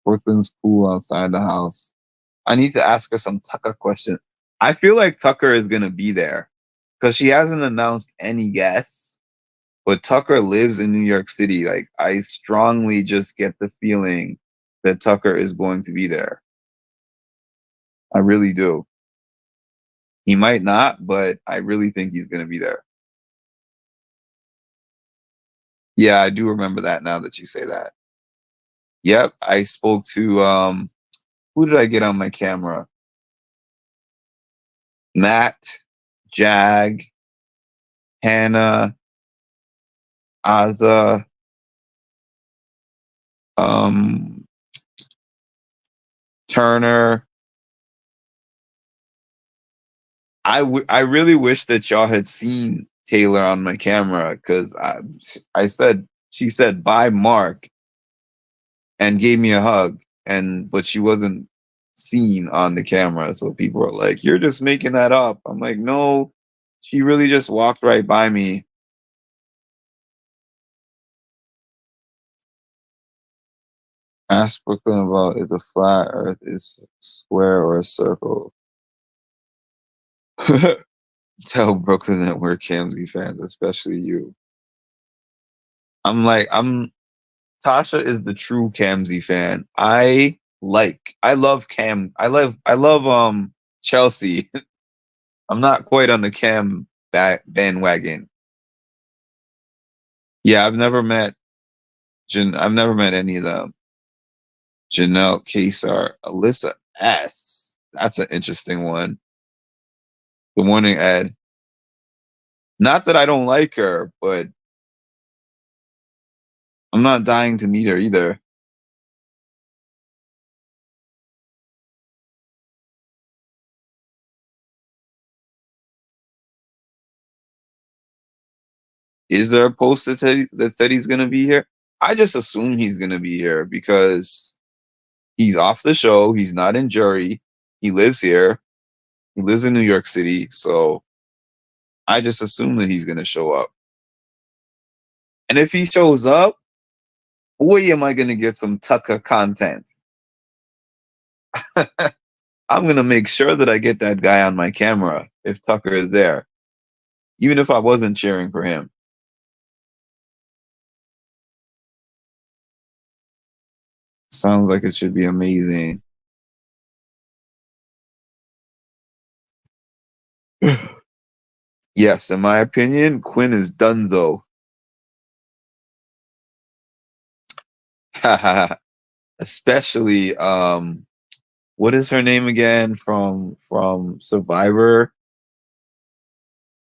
Brooklyn's cool outside the house. I need to ask her some Tucker questions. I feel like Tucker is gonna be there because she hasn't announced any guests. But Tucker lives in New York City. Like I strongly just get the feeling that Tucker is going to be there. I really do. He might not, but I really think he's gonna be there. Yeah, I do remember that now that you say that. Yep, I spoke to who did I get on my camera? Matt, Jag, Hannah, Aza, um, Turner. I really wish that y'all had seen Taylor on my camera because she said bye Mark and gave me a hug but she wasn't seen on the camera, so people are like, you're just making that up. I'm like, no, she really just walked right by me. Ask Brooklyn about if the flat Earth is square or a circle. Tell Brooklyn that we're Kamzy fans, especially you. I'm Tasha is the true Kamzy fan. I love Cam. I love Chelsea. I'm not quite on the Cam bandwagon. Yeah, I've never met any of them. Janelle Kesar, Alyssa S. That's an interesting one. Good morning, Ed. Not that I don't like her, but I'm not dying to meet her either. Is there a post that said he's gonna be here? I just assume he's gonna be here because he's off the show. He's not in jury. He lives here. He lives in New York City. So I just assume that he's gonna show up. And if he shows up, boy, am I gonna get some Tucker content. I'm gonna make sure that I get that guy on my camera if Tucker is there, even if I wasn't cheering for him. Sounds like it should be amazing. Yes, in my opinion, Quinn is Dunzo. Especially what is her name again from Survivor?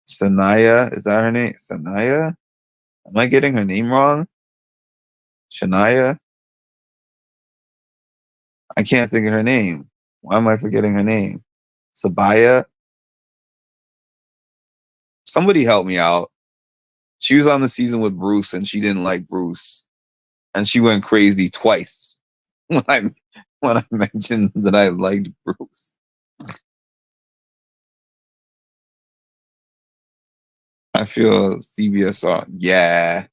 Sanaya, is that her name? Sanaya? Am I getting her name wrong? Shania? I can't think of her name. Why am I forgetting her name? Sabaya? Somebody help me out. She was on the season with Bruce and she didn't like Bruce. And she went crazy twice when I mentioned that I liked Bruce. I feel CBS on. Yeah,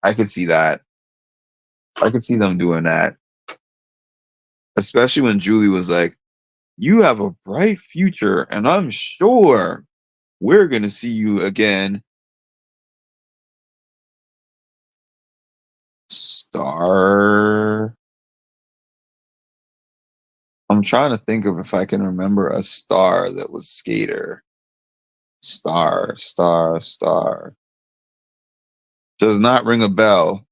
I could see that. I could see them doing that. Especially when Julie was like, "You have a bright future, and I'm sure we're gonna see you again." Star. I'm trying to think of if I can remember a star that was skater. Star. Does not ring a bell.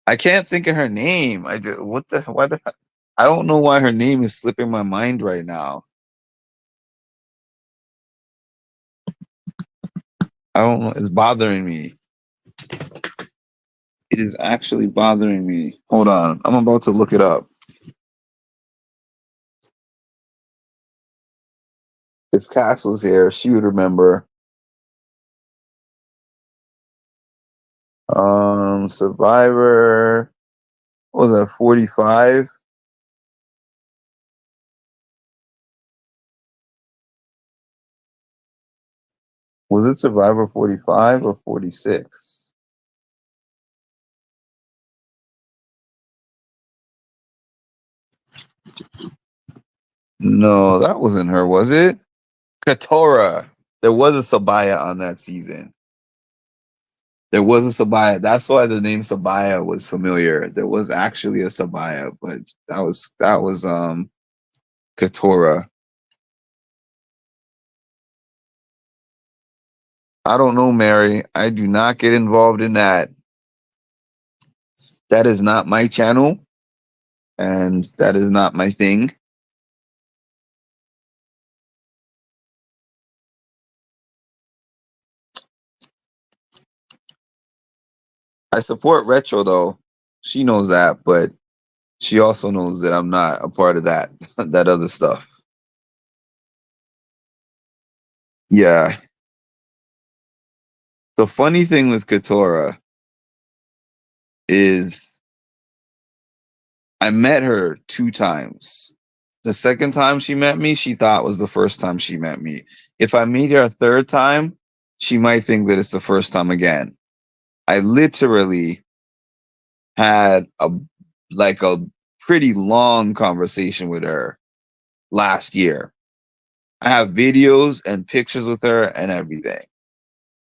I can't think of her name. I do. What the? Why the? I don't know why her name is slipping my mind right now. I don't know. It's bothering me. It is actually bothering me. Hold on. I'm about to look it up. If Cass was here, she would remember. Survivor. What was that? 45. Was it Survivor 45 or 46? No, that wasn't her, was it? Katora. There was a Sabaya on that season. There was a Sabaya. That's why the name Sabaya was familiar. There was actually a Sabaya, but that was Katora. I don't know, Mary. I do not get involved in that. That is not my channel, and that is not my thing. I support Retro though. She knows that, but she also knows that I'm not a part of that that other stuff. Yeah. The funny thing with Katora is I met her 2 times. The second time she met me, she thought was the first time she met me. If I meet her a third time, she might think that it's the first time again. I literally had a pretty long conversation with her last year. I have videos and pictures with her and everything.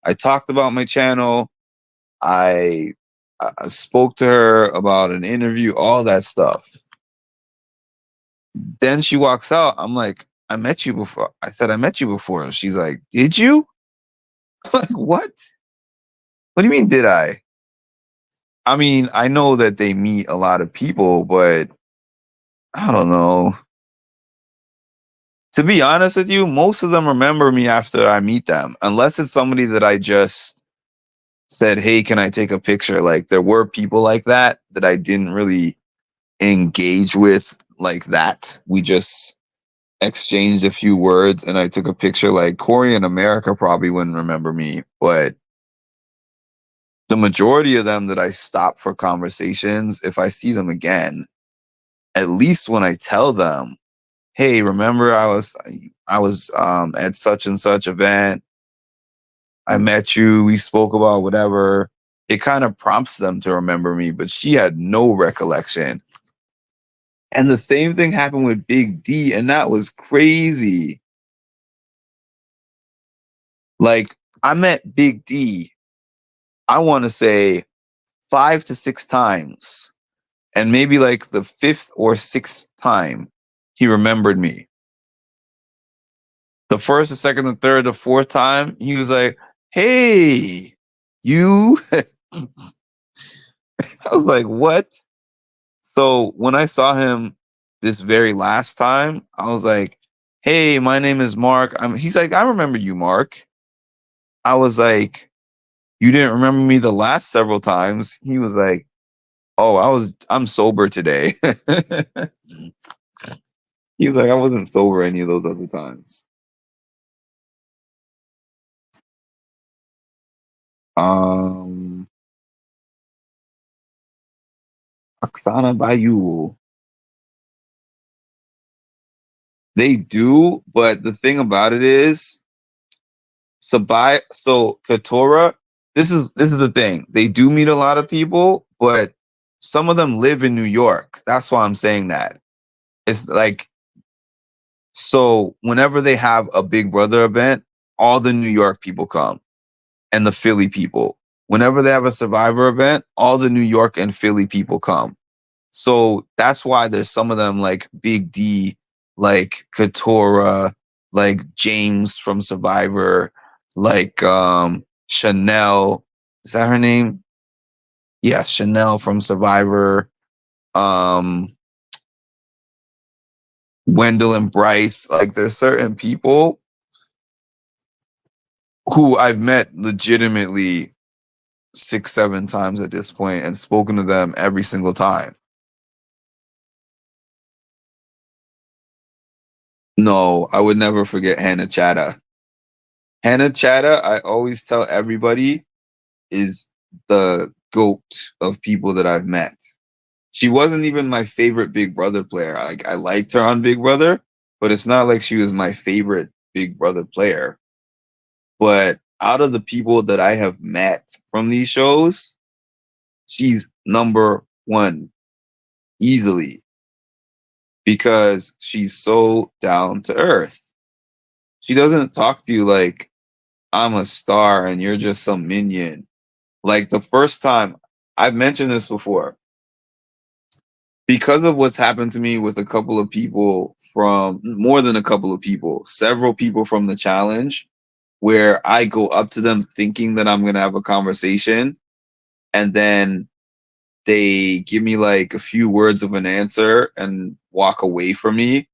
I talked about my channel. I, I spoke to her about an interview, all that stuff. Then she walks out. I'm like, I met you before. I said, I met you before. And she's like, did you? I'm like, what? What do you mean, did I? I mean, I know that they meet a lot of people, but I don't know. To be honest with you, most of them remember me after I meet them, unless it's somebody that I just said, hey, can I take a picture? Like, there were people like that I didn't really engage with like that. We just exchanged a few words and I took a picture. Like, Corey in America probably wouldn't remember me, but the majority of them that I stop for conversations, if I see them again, at least when I tell them, hey, remember I was at such and such event. I met you, we spoke about whatever. It kind of prompts them to remember me, but she had no recollection. And the same thing happened with Big D, and that was crazy. Like, I met Big D, I want to say 5 to 6 times. And maybe like the fifth or sixth time, he remembered me. The first, the second, the third, the fourth time, he was like, hey, you. I was like, what? So when I saw him this very last time, I was like, hey, my name is Mark. He's like, I remember you, Mark. I was like, you didn't remember me the last several times. He was like, oh, I'm sober today. He's like, I wasn't sober any of those other times. Um, Oksana Bayou. They do, but the thing about it is, Katora, this is the thing. They do meet a lot of people, but some of them live in New York. That's why I'm saying that. It's like, so whenever they have a Big Brother event, all the New York people come and the Philly people. Whenever they have a Survivor event, all the New York and Philly people come. So that's why there's some of them like Big D, like Katora, like James from Survivor, like Chanel. Is that her name? Yeah, Chanel from Survivor. Um Wendell and Bryce. Like, there's certain people who I've met legitimately 6, 7 times at this point and spoken to them every single time. No, I would never forget Hannah Chatta. Hannah Chatta, I always tell everybody, is the goat of people that I've met. She wasn't even my favorite Big Brother player. Like, I liked her on Big Brother, but it's not like she was my favorite Big Brother player. But out of the people that I have met from these shows, she's number one easily because she's so down to earth. She doesn't talk to you like I'm a star and you're just some minion. Like, the first time, I've mentioned this before, because of what's happened to me with a couple of people, from more than a couple of people, several people from the challenge, where I go up to them thinking that I'm going to have a conversation, and then they give me like a few words of an answer and walk away from me.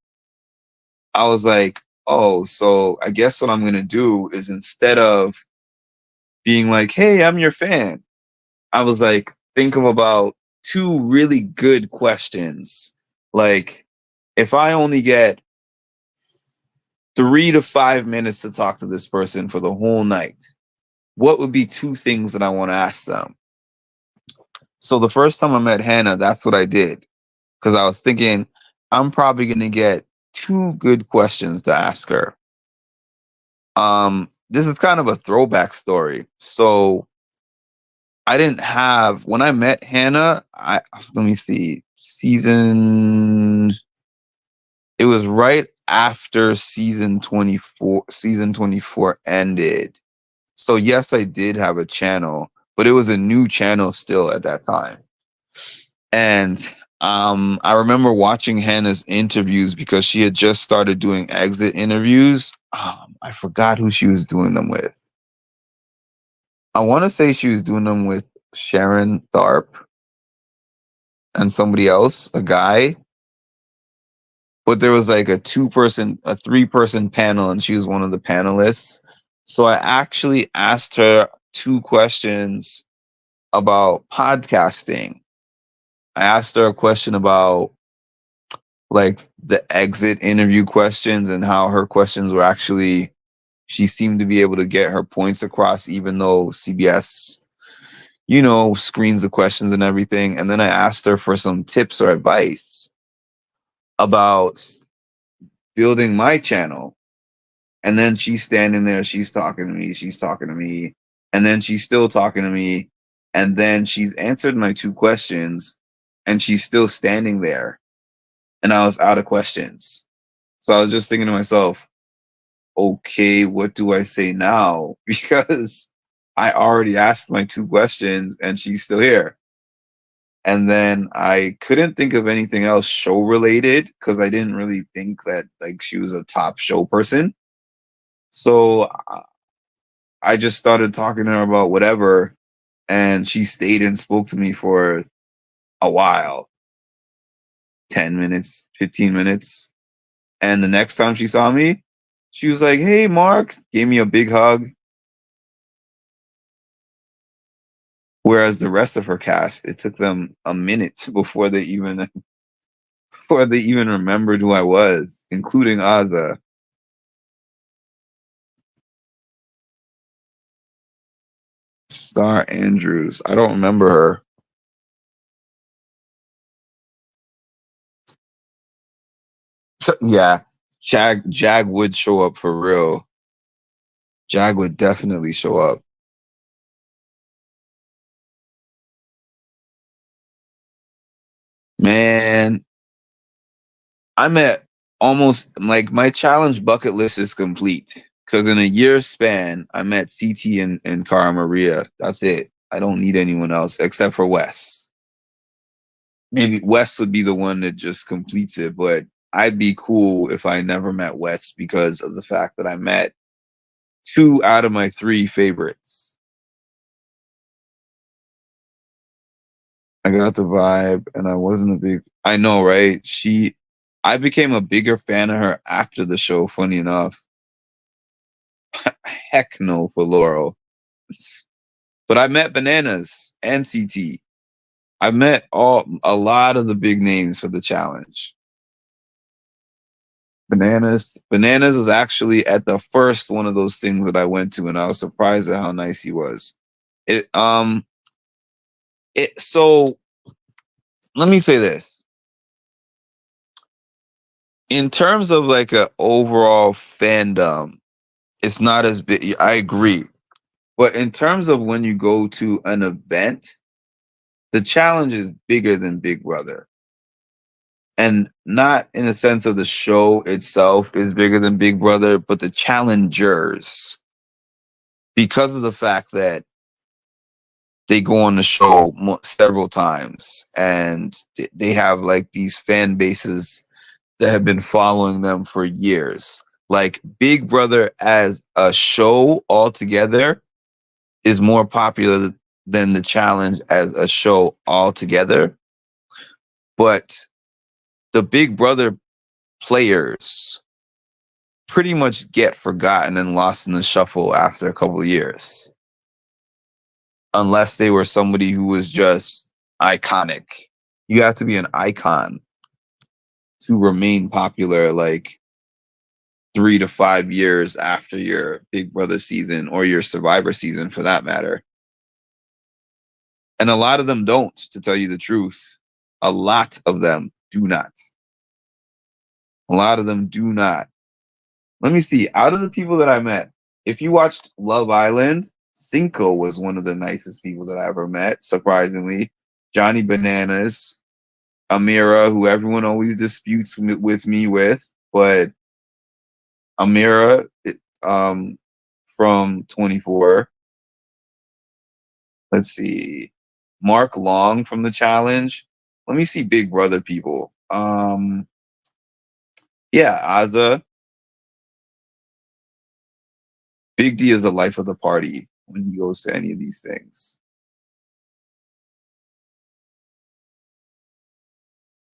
I was like, oh, so I guess what I'm going to do is, instead of being like, hey, I'm your fan, I was like, think of about two really good questions. Like, if I only get 3 to 5 minutes to talk to this person for the whole night, what would be two things that I want to ask them? So the first time I met Hannah, that's what I did. Because I was thinking, I'm probably going to get two good questions to ask her. This is kind of a throwback story. So I didn't have when I met Hannah. Let me see season. It was right after season 24. Season 24 ended. So yes, I did have a channel, but it was a new channel still at that time. And I remember watching Hannah's interviews because she had just started doing exit interviews. I forgot who she was doing them with. I want to say she was doing them with Sharon Tharp and somebody else, a guy. But there was like a 3-person panel, and she was one of the panelists. So I actually asked her 2 questions about podcasting. I asked her a question about like the exit interview questions and how her questions were actually, she seemed to be able to get her points across, even though CBS, screens the questions and everything. And then I asked her for some tips or advice about building my channel. And then she's standing there, she's talking to me, and then she's still talking to me. And then she's answered my 2 questions and she's still standing there. And I was out of questions. So I was just thinking to myself, okay, what do I say now? Because I already asked my 2 questions and she's still here. And then I couldn't think of anything else show related because I didn't really think that like she was a top show person. So I just started talking to her about whatever, and she stayed and spoke to me for a while, 10 minutes, 15 minutes. And the next time she saw me, she was like, "Hey, Mark," gave me a big hug. Whereas the rest of her cast, it took them a minute before they even remembered who I was, including Aza. Star Andrews. I don't remember her. Yeah, Jag would show up for real. Jag would definitely show up. Man, I'm at almost like my challenge bucket list is complete. Because in a year span, I met CT and Cara Maria. That's it. I don't need anyone else except for Wes. Maybe Wes would be the one that just completes it, but I'd be cool if I never met Wes because of the fact that I met 2 out of my 3 favorites. I got the vibe, and I wasn't a big. I know, right? I became a bigger fan of her after the show. Funny enough, heck no for Laurel. But I met Bananas and CT. I met a lot of the big names for the challenge. Bananas was actually at the first one of those things that I went to, and I was surprised at how nice he was. So let me say this. In terms of like a overall fandom, it's not as big. I agree. But in terms of when you go to an event, the challenge is bigger than Big Brother. And not in the sense of the show itself is bigger than Big Brother, but the challengers, because of the fact that they go on the show several times and they have like these fan bases that have been following them for years. Like Big Brother as a show altogether is more popular than the challenge as a show altogether. But the Big Brother players pretty much get forgotten and lost in the shuffle after a couple of years. Unless they were somebody who was just iconic. You have to be an icon to remain popular like 3 to 5 years after your Big Brother season or your Survivor season for that matter. And a lot of them don't, to tell you the truth. A lot of them do not. A lot of them do not. Let me see. Out of the people that I met, if you watched Love Island, Cinco was one of the nicest people that I ever met, surprisingly. Johnny Bananas, Amira, who everyone always disputes with me with, but Amira um, from 24. Let's see. Mark Long from the challenge. Let me see Big Brother people. Yeah, Aza. Big D is the life of the party when he goes to any of these things.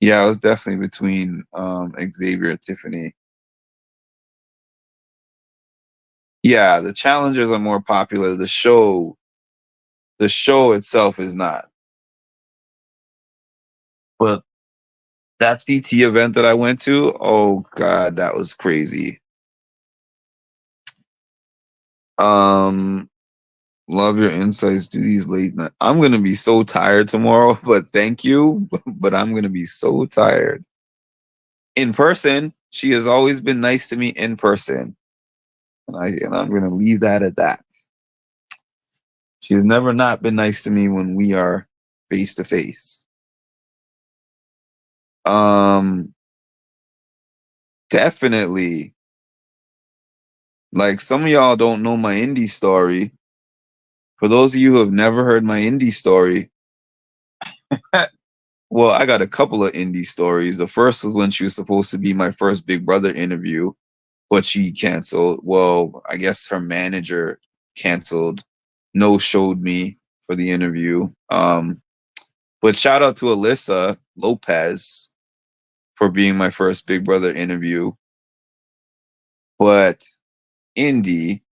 Yeah, it was definitely between Xavier and Tiffany. Yeah, the challengers are more popular. The show itself is not. But that CT event that I went to, oh god, that was crazy. Um, love your insights. Do these late night. I'm gonna be so tired tomorrow, but thank you. But I'm gonna be so tired. In person, she has always been nice to me in person, and I'm gonna leave that at that. She has never not been nice to me when we are face to face. Um, definitely. Like some of y'all don't know my indie story. For those of you who have never heard my indie story, well, I got a couple of indie stories. The first was when she was supposed to be my first Big Brother interview, but she canceled. Well, I guess her manager canceled, no showed me for the interview. But shout out to Alyssa Lopez for being my first Big Brother interview. But Indy,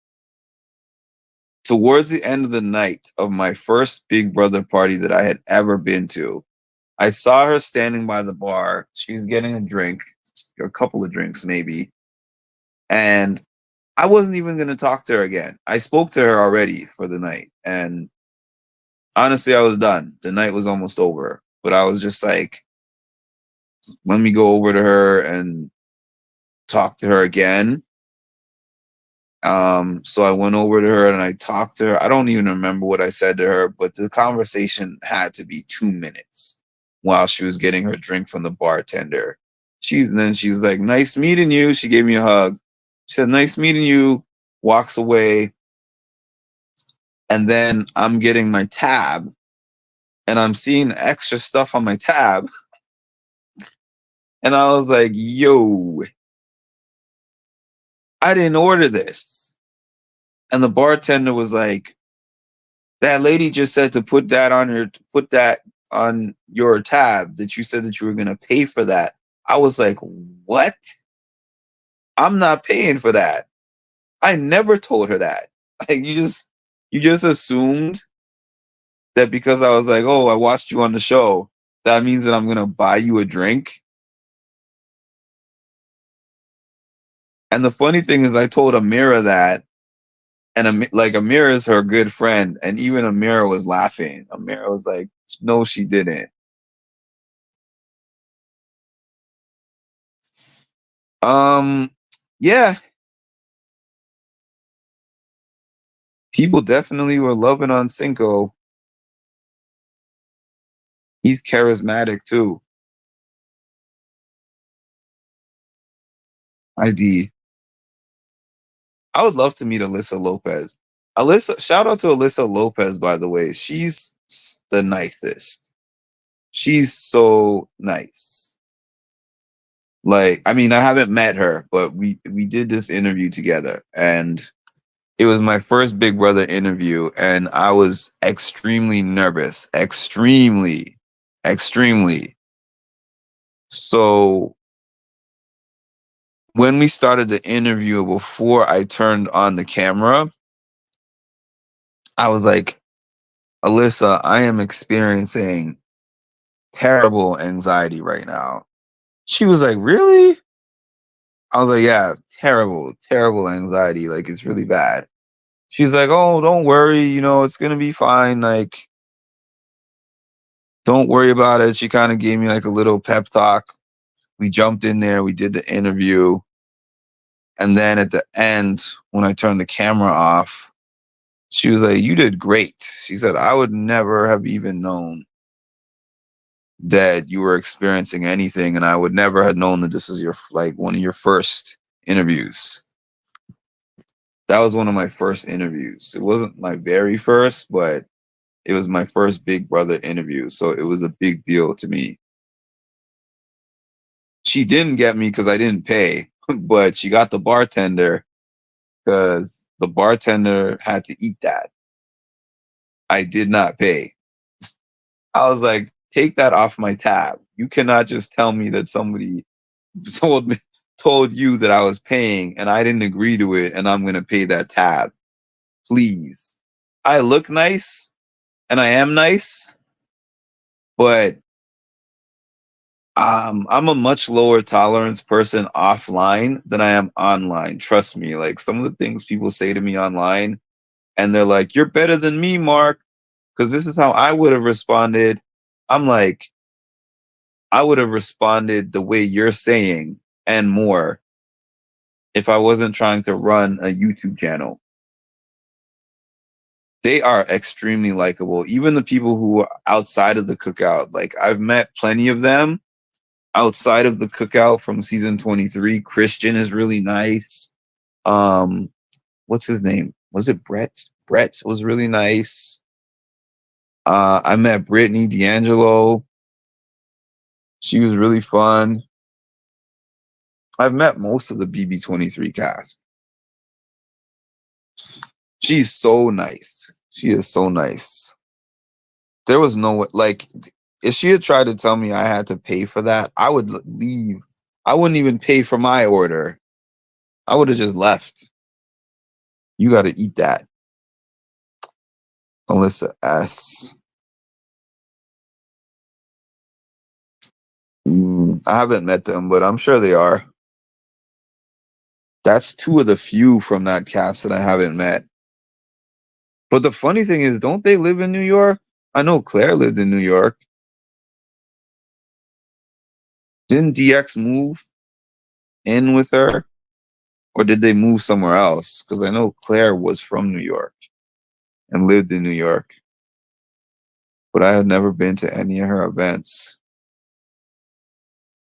towards the end of the night of my first Big Brother party that I had ever been to, I saw her standing by the bar. She was getting a drink, a couple of drinks maybe. And I wasn't even going to talk to her again. I spoke to her already for the night. And honestly, I was done. The night was almost over. But I was just like, let me go over to her and talk to her again. So I went over to her and I talked to her. I don't even remember what I said to her, but the conversation had to be 2 minutes while she was getting her drink from the bartender. And then she was like, "Nice meeting you." She gave me a hug. She said, "Nice meeting you." Walks away, and then I'm getting my tab, and I'm seeing extra stuff on my tab, and I was like, "Yo, I didn't order this." And the bartender was like, that lady just said to put that on your tab that you said that you were gonna pay for that. I was like, what? I'm not paying for that. I never told her that. Like you just assumed that because I was like, oh, I watched you on the show, that means that I'm gonna buy you a drink. And the funny thing is I told Amira that, and like Amira is her good friend, and even Amira was laughing. Amira was like, no, she didn't. Um, yeah, people definitely were loving on Cinco. He's charismatic too. ID. I would love to meet Alyssa Lopez. Shout out to Alyssa Lopez, by the way. She's the nicest. She's so nice. Like, I mean, I haven't met her, but we did this interview together, and it was my first Big Brother interview, and I was extremely nervous, extremely. So when we started the interview, before I turned on the camera, I was like, Alyssa, I am experiencing terrible anxiety right now. She was like, really? I was like, yeah, terrible anxiety. Like, it's really bad. She's like, oh, don't worry. It's going to be fine. Like, don't worry about it. She kind of gave me like a little pep talk. We jumped in there. We did the interview. And then at the end, when I turned the camera off, She was like, "You did great." She said, "I would never have even known that you were experiencing anything, and I would never have known that this is your like one of your first interviews." That was one of my first interviews. It wasn't my very first, but it was my first Big Brother interview, so it was a big deal to me. She didn't get me because I didn't pay, but she got the bartender because the bartender had to eat that. I did not pay. I was like, take that off my tab. You cannot just tell me that somebody told me told you that I was paying and I didn't agree to it and I'm gonna pay that tab. Please. I look nice and I am nice, but I'm a much lower tolerance person offline than I am online. Trust me. Like some of the things people say to me online, and they're like, "You're better than me, Mark," because this is how I would have responded. I'm like, I would have responded the way you're saying and more if I wasn't trying to run a YouTube channel. They are extremely likable. Even the people who are outside of the cookout, like I've met plenty of them outside of the cookout from season 23. Christian is really nice. Um, what's his name? Was it Brett? Brett was really nice. I met Brittany D'Angelo. She was really fun. I've met most of the BB23 cast. She's so nice. She is so nice. There was no like if she had tried to tell me I had to pay for that, I would leave. I wouldn't even pay for my order. I would have just left. You got to eat that. Alyssa S. I haven't met them, but I'm sure they are. That's two of the few from that cast that I haven't met. But the funny thing is, don't they live in New York? I know Claire lived in New York. Didn't DX move in with her? Or did they move somewhere else? Because I know Claire was from New York and lived in New York. But I had never been to any of her events.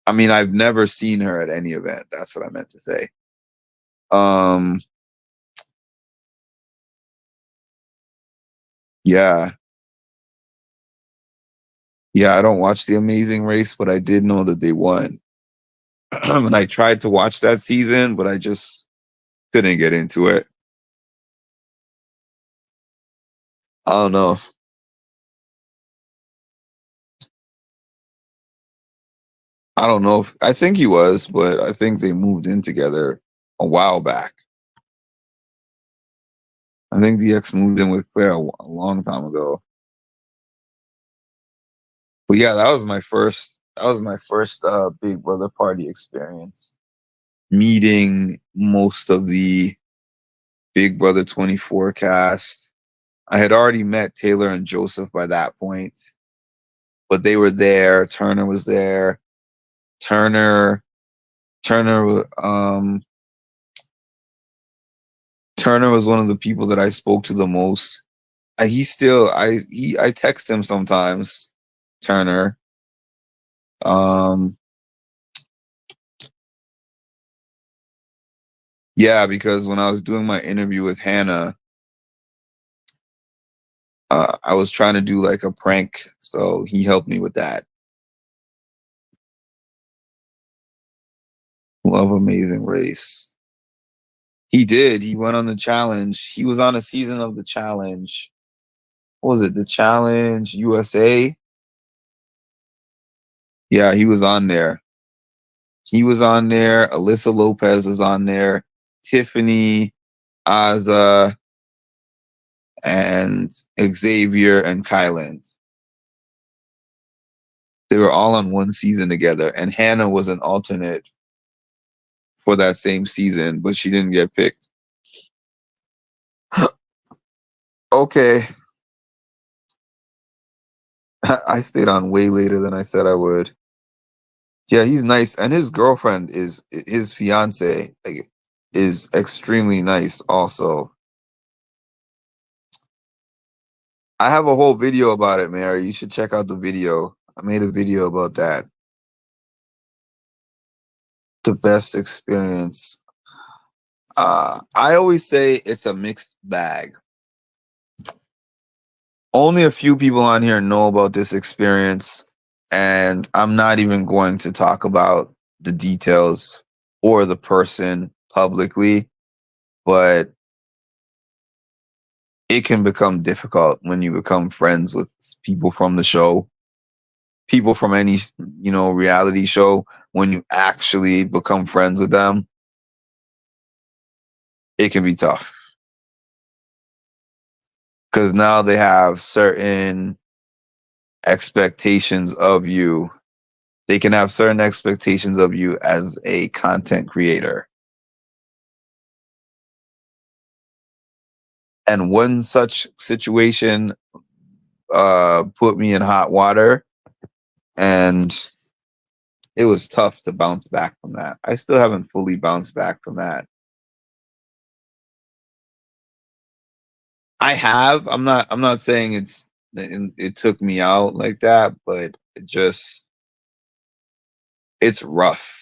I mean, I've never seen her at any event. That's what I meant to say. Yeah. Yeah, I don't watch The Amazing Race, but I did know that they won. And I tried to watch that season, but I just couldn't get into it. I don't know. I don't know if I think he was, but I think they moved in together a while back. I think DX moved in with Claire a long time ago. But yeah, that was my first. That was my first Big Brother party experience. Meeting most of the Big Brother 24 cast. I had already met Taylor and Joseph by that point, but they were there. Turner was there. Turner, Turner, Turner was one of the people that I spoke to the most. I text him sometimes. Turner. Um, yeah, because when I was doing my interview with Hannah, I was trying to do like a prank, so he helped me with that. Love Amazing Race. He did. He went on the challenge. He was on a season of the challenge. What was it? The Challenge USA? Yeah, he was on there. He was on there. Alyssa Lopez was on there. Tiffany, Aza, and Xavier and Kylan. They were all on one season together, and Hannah was an alternate for that same season, but she didn't get picked. Okay. I stayed on way later than I said I would. Yeah, he's nice, and his girlfriend is his fiance, like, is extremely nice. Also, I have a whole video about it, Mary. You should check out the video. I made a video about that. The best experience. I always say it's a mixed bag. Only a few people on here know about this experience, and I'm not even going to talk about the details or the person publicly, but it can become difficult when you become friends with people from the show, people from any, reality show. When you actually become friends with them, it can be tough because now they have certain expectations of you. They can have certain expectations of you as a content creator. And one such situation put me in hot water, and it was tough to bounce back from that. I still haven't fully bounced back from that. I have. I'm not saying it took me out like that, but it's rough.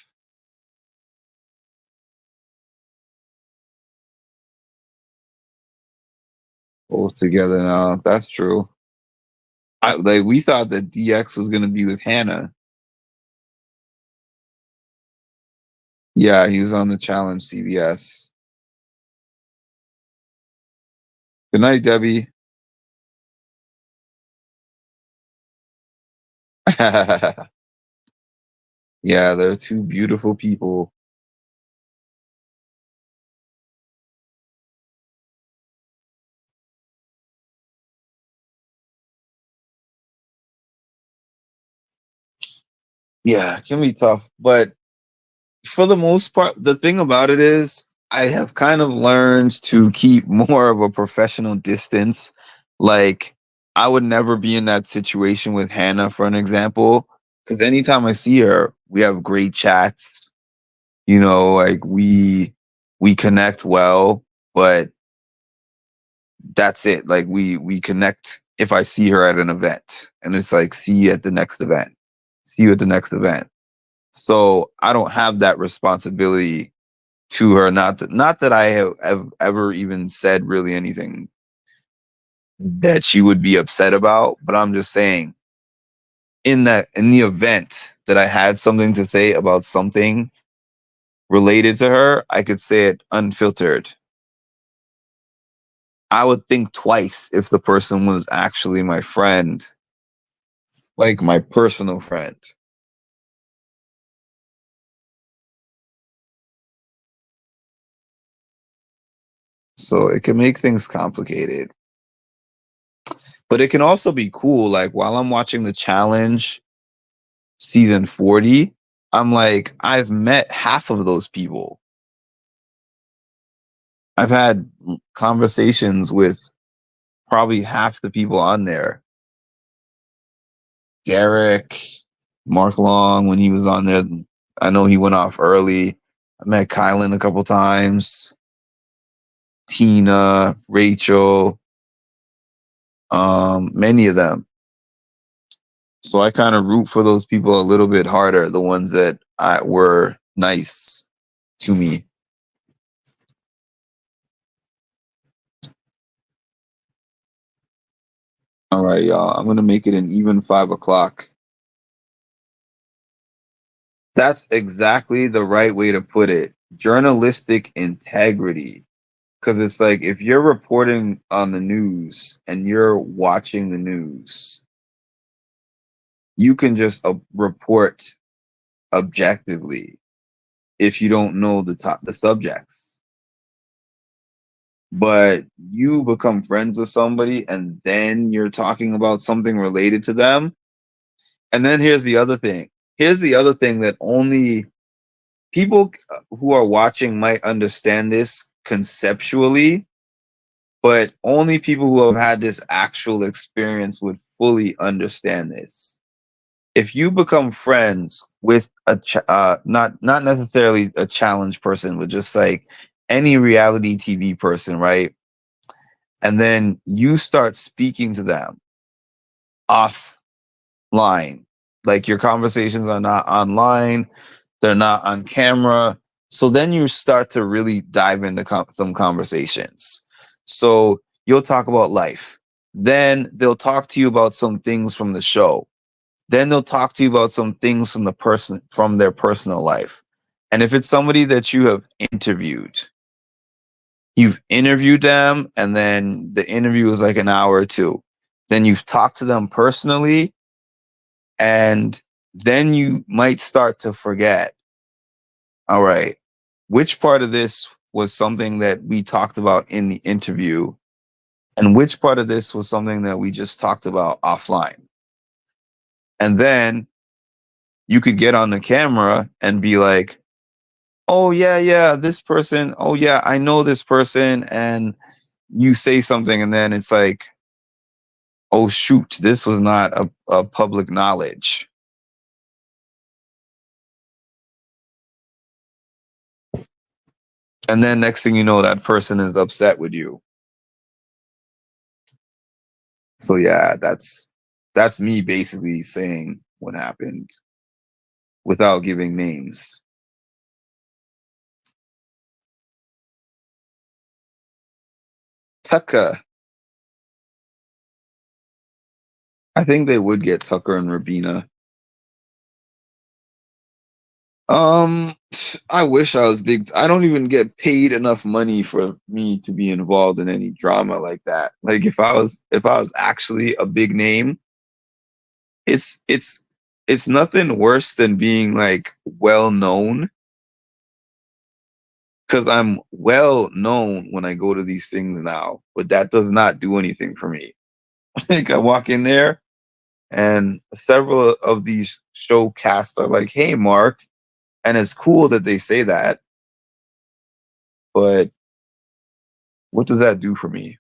Both together now. That's true. We thought that DX was gonna be with Hannah. Yeah, he was on the challenge CBS. Good night, Debbie. Yeah, they're two beautiful people. Yeah, it can be tough, but for the most part, the thing about it is I have kind of learned to keep more of a professional distance. Like, I would never be in that situation with Hannah, for an example, because anytime I see her, we have great chats. Like we connect well, but that's it. Like we connect if I see her at an event, and it's like, see you at the next event. See you at the next event. So I don't have that responsibility to her. Not that I have ever even said really anything that she would be upset about, but I'm just saying, in the event that I had something to say about something related to her, I could say it unfiltered. I would think twice if the person was actually my friend, like my personal friend. So it can make things complicated. But it can also be cool. Like, while I'm watching the challenge season 40, I'm like, I've met half of those people. I've had conversations with probably half the people on there. Derek, Mark Long, when he was on there, I know he went off early. I met Kylan a couple times. Tina, Rachel, many of them. So I kind of root for those people a little bit harder, the ones that were nice to me. All right, y'all. I'm gonna make it an even 5 o'clock. That's exactly the right way to put it. Journalistic integrity. Because it's like, if you're reporting on the news and you're watching the news, you can just report objectively if you don't know the subjects. But you become friends with somebody and then you're talking about something related to them. And then here's the other thing. Here's the other thing that only people who are watching might understand this conceptually, but only people who have had this actual experience would fully understand this. If you become friends with not necessarily a challenge person, but just like any reality TV person, right? and then you start speaking to them offline. Like your conversations are not online, they're not on camera. So then you start to really dive into some conversations. So you'll talk about life. Then they'll talk to you about some things from the show. Then they'll talk to you about some things from their personal life. And if it's somebody that you've interviewed them, and then the interview is like an hour or two. Then you've talked to them personally, and then you might start to forget, all right, which part of this was something that we talked about in the interview, and which part of this was something that we just talked about offline. And then you could get on the camera and be like, oh, yeah, this person. Oh, yeah, I know this person. And you say something, and then it's like, oh, shoot, this was not a public knowledge. And then next thing you know, that person is upset with you. So yeah, that's me basically saying what happened without giving names. Tucker. I think they would get Tucker and Rabina. Um, I wish I was big. I don't even get paid enough money for me to be involved in any drama like that. Like if I was actually a big name, it's it's it's nothing worse than being like well known, because I'm well known when I go to these things now, but that does not do anything for me. Like I walk in there and several of these show casts are like, "Hey, Mark," and it's cool that they say that, but what does that do for me?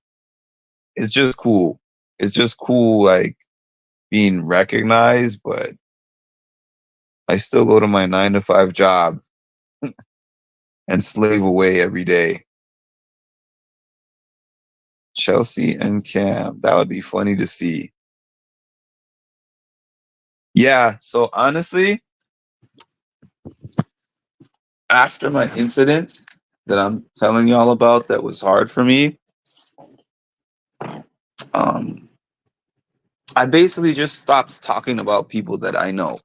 It's just cool. It's just cool, like being recognized, but I still go to my 9 to 5 job and slave away every day. Chelsea and Cam, that would be funny to see. Yeah, so honestly, after my incident that I'm telling y'all about that was hard for me, um, I basically just stopped talking about people that I know.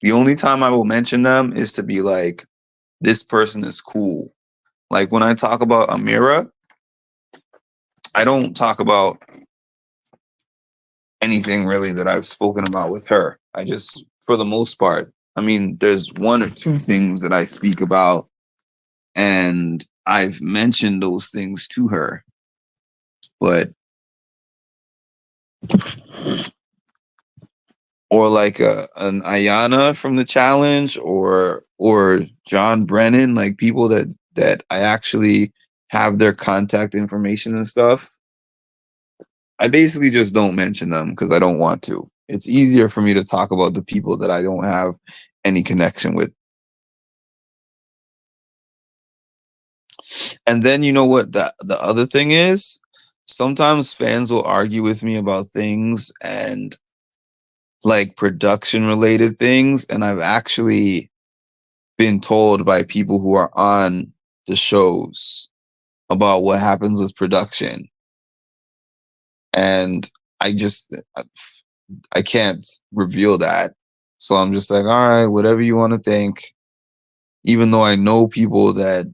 The only time I will mention them is to be like, this person is cool. Like when I talk about Amira, I don't talk about anything really that I've spoken about with her. I just, for the most part, I mean, there's one or two things that I speak about, and I've mentioned those things to her. But or like an Ayana from the challenge, or John Brennan, like people that I actually have their contact information and stuff. I basically just don't mention them because I don't want to. It's easier for me to talk about the people that I don't have any connection with. And then you know what the other thing is? Sometimes fans will argue with me about things and like production related things, and I've actually been told by people who are on the shows about what happens with production. And I just I can't reveal that. So I'm just like, all right, whatever you want to think. Even though I know people that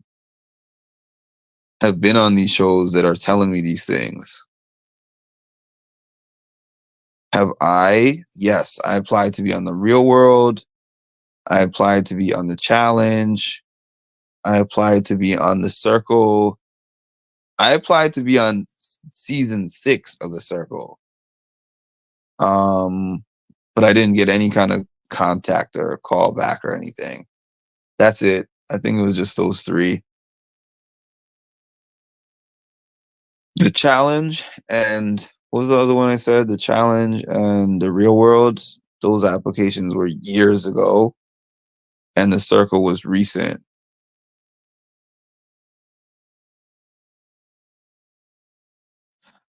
have been on these shows that are telling me these things. Have I? Yes, I applied to be on the Real World. I applied to be on the Challenge. I applied to be on the Circle. I applied to be on season 6 of the Circle. Um, but I didn't get any kind of contact or call back or anything. That's it. I think it was just those three. The Challenge and what was the other one I said? The Challenge and the Real World. Those applications were years ago, and the Circle was recent.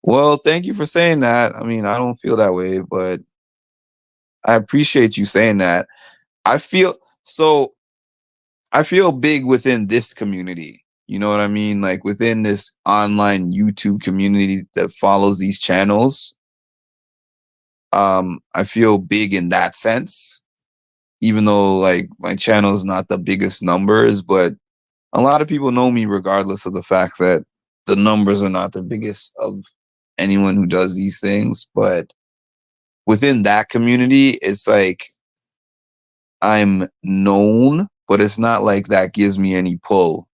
Well, thank you for saying that. I mean, I don't feel that way, but I appreciate you saying that. I feel so I feel big within this community. You know what I mean? Like within this online YouTube community that follows these channels. I feel big in that sense, even though like my channel is not the biggest numbers, but a lot of people know me regardless of the fact that the numbers are not the biggest of anyone who does these things. But within that community, it's like I'm known, but it's not like that gives me any pull.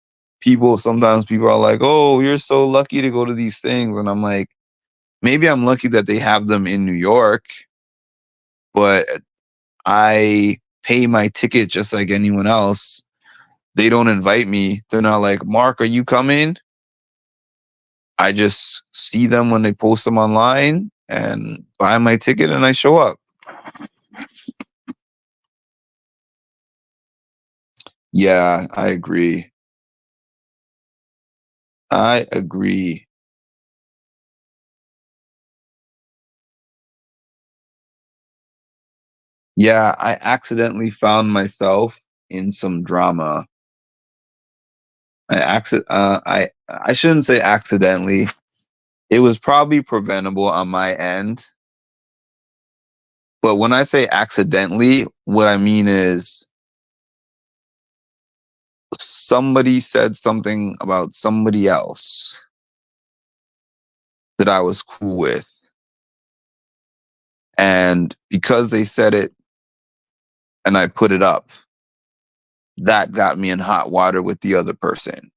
Sometimes people are like, "Oh, you're so lucky to go to these things." And I'm like, maybe I'm lucky that they have them in New York, but I pay my ticket just like anyone else. They don't invite me. They're not like, "Mark, are you coming?" I just see them when they post them online and buy my ticket and I show up. Yeah, I agree. I agree. Yeah, I accidentally found myself in some drama. I shouldn't say accidentally. It was probably preventable on my end. But when I say accidentally, what I mean is somebody said something about somebody else that I was cool with. And because they said it and I put it up, that got me in hot water with the other person.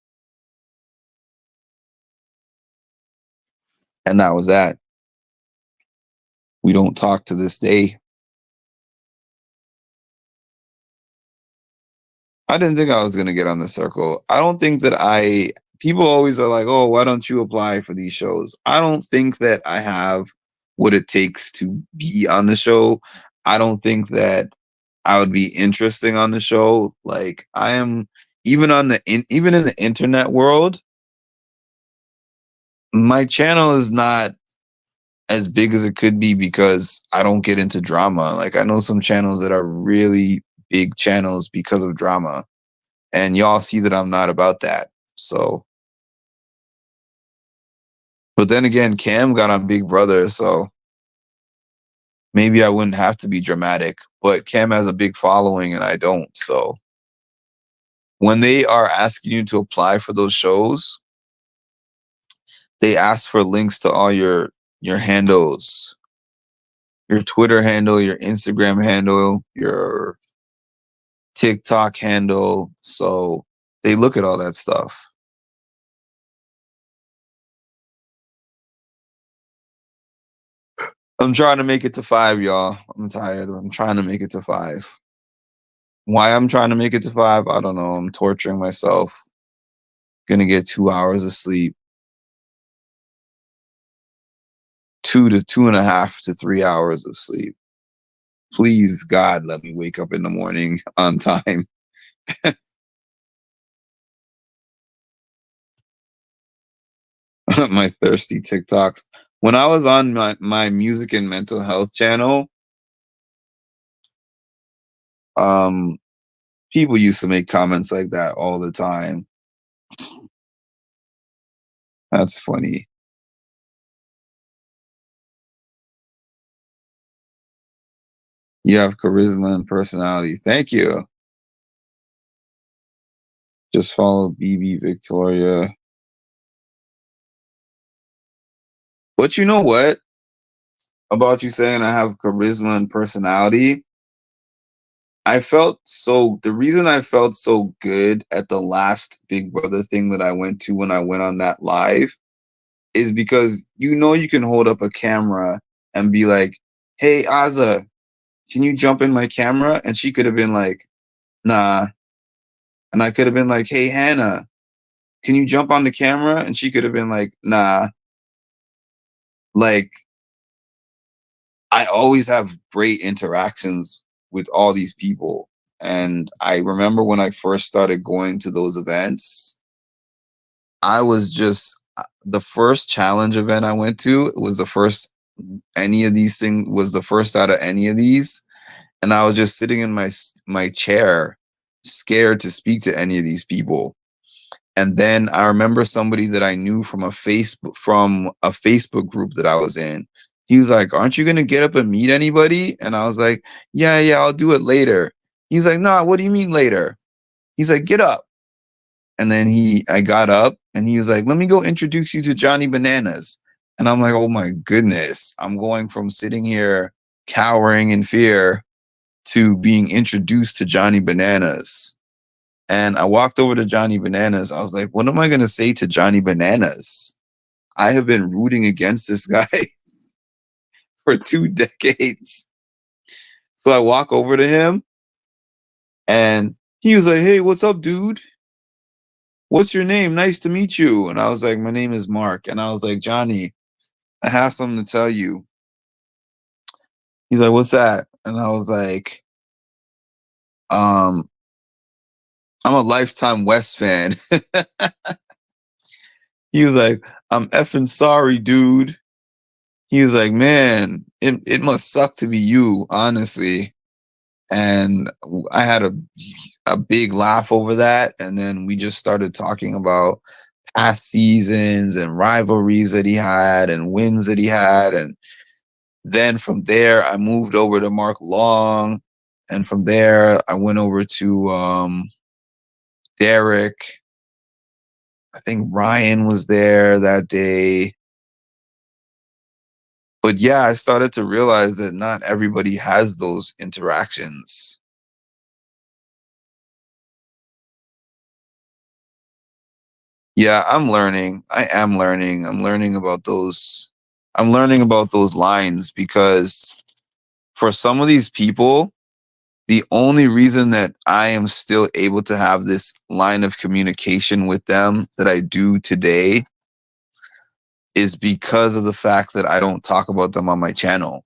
And that was that. We don't talk to this day. I didn't think I was going to get on the circle. I don't think that people always are like, oh, why don't you apply for these shows? I don't think that I have what it takes to be on the show. I don't think that I would be interesting on the show. Like I am, even in the internet world, my channel is not as big as it could be because I don't get into drama. Like I know some channels that are really big channels because of drama, and y'all see that I'm not about that. So, but then again, Cam got on Big Brother, so maybe I wouldn't have to be dramatic. But Cam has a big following and I don't. So when they are asking you to apply for those shows, they ask for links to all your handles, your Twitter handle, your Instagram handle, your TikTok handle. So they look at all that stuff. I'm trying to make it to 5, y'all. I'm tired. I'm trying to make it to 5. Why I'm trying to make it to 5, I don't know. I'm torturing myself. Gonna get 2 hours of sleep, 2 to 2.5 to 3 hours of sleep. Please, God, let me wake up in the morning on time. My thirsty TikToks. When I was on my music and mental health channel, um, people used to make comments like that all the time. That's funny. You have charisma and personality. Thank you. Just follow BB Victoria. But you know what? About you saying I have charisma and personality, the reason I felt so good at the last Big Brother thing that I went to when I went on that live is because you can hold up a camera and be like, "Hey Aza, can you jump in my camera?" And she could have been like, "Nah." And I could have been like, "Hey Hannah, can you jump on the camera?" And she could have been like, "Nah." Like I always have great interactions with all these people. And I remember when I first started going to those events, I was just the first challenge event I went to was the first any of these things was the first out of any of these, and I was just sitting in my chair, scared to speak to any of these people. And then I remember somebody that I knew from a Facebook group that I was in. He was like, "Aren't you gonna get up and meet anybody?" And I was like, "Yeah, yeah, I'll do it later." He's like, "Nah, what do you mean later?" He's like, "Get up." And then I got up and he was like, "Let me go introduce you to Johnny Bananas." And I'm like, "Oh my goodness. I'm going from sitting here cowering in fear to being introduced to Johnny Bananas." And I walked over to Johnny Bananas. I was like, "What am I going to say to Johnny Bananas? I have been rooting against this guy for 2 decades." So I walk over to him and he was like, "Hey, what's up, dude? What's your name? Nice to meet you." And I was like, "My name is Mark." And I was like, "Johnny, I have something to tell you." He's like, "What's that?" And I was like, um, "I'm a lifetime West fan." He was like, "I'm effing sorry, dude." He was like, "Man, it must suck to be you, honestly." And I had a big laugh over that. And then we just started talking about past seasons and rivalries that he had and wins that he had. And then from there, I moved over to Mark Long. And from there, I went over to Derek. I think Ryan was there that day. But yeah, I started to realize that not everybody has those interactions. Yeah, I'm learning. I am learning. I'm learning about those lines because for some of these people, the only reason that I am still able to have this line of communication with them that I do today is because of the fact that I don't talk about them on my channel.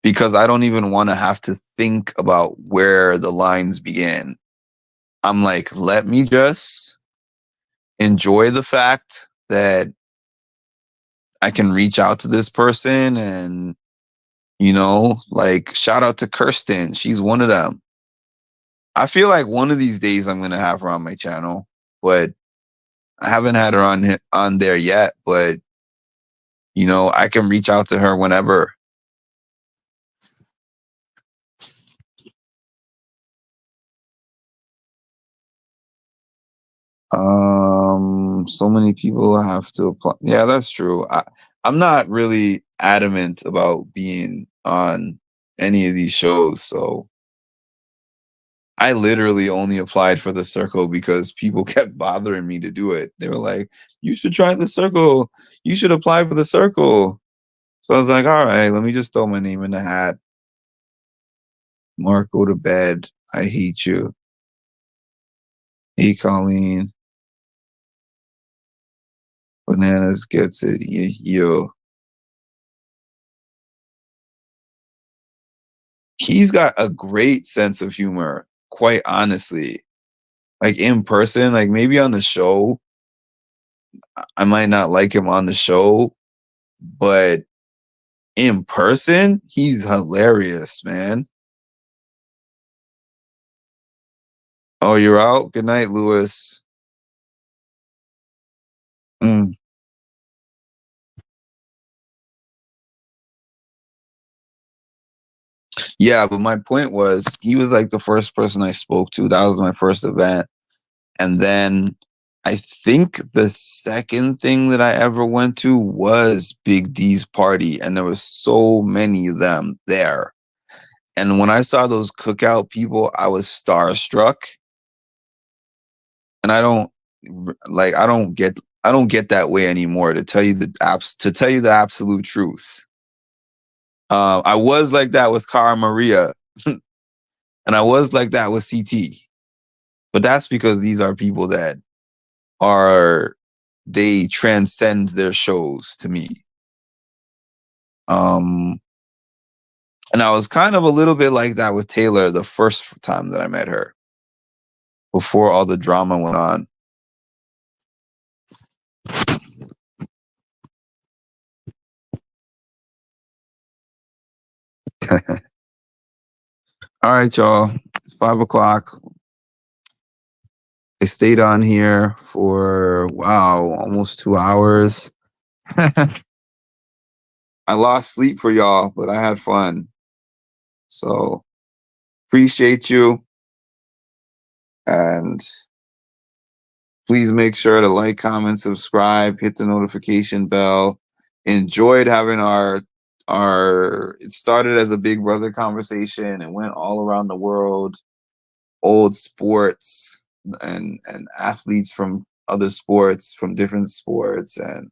Because I don't even want to have to think about where the lines begin. I'm like, let me just enjoy the fact that I can reach out to this person and, like shout out to Kirsten. She's one of them. I feel like one of these days I'm going to have her on my channel, but I haven't had her on there yet, but I can reach out to her whenever. So many people have to apply. Yeah, that's true. I'm not really adamant about being on any of these shows, so I literally only applied for the circle because people kept bothering me to do it. They were like, "You should try the circle. You should apply for the circle." So I was like, "All right, let me just throw my name in the hat." Mark, go to bed. I hate you. Hey, Colleen. Bananas gets it. Yo. He's got a great sense of humor, quite honestly. Like in person, like maybe on the show, I might not like him on the show, but in person, he's hilarious, man. Oh, you're out? Good night, Lewis. Mm. Yeah, but my point was he was like the first person I spoke to. That was my first event. And then I think the second thing that I ever went to was Big D's party, and there was so many of them there. And when I saw those cookout people, I was starstruck. And I don't get that way anymore to tell you the absolute truth. I was like that with Cara Maria, and I was like that with CT. But that's because these are people that are they transcend their shows to me. Um, and I was kind of a little bit like that with Taylor the first time that I met her, before all the drama went on. All right, y'all. It's 5 o'clock. I stayed on here for wow, almost 2 hours. I lost sleep for y'all, but I had fun. So appreciate you. And please make sure to like, comment, subscribe, hit the notification bell. Enjoyed having our it started as a Big Brother conversation and went all around the world, old sports and athletes from other sports, from different sports, and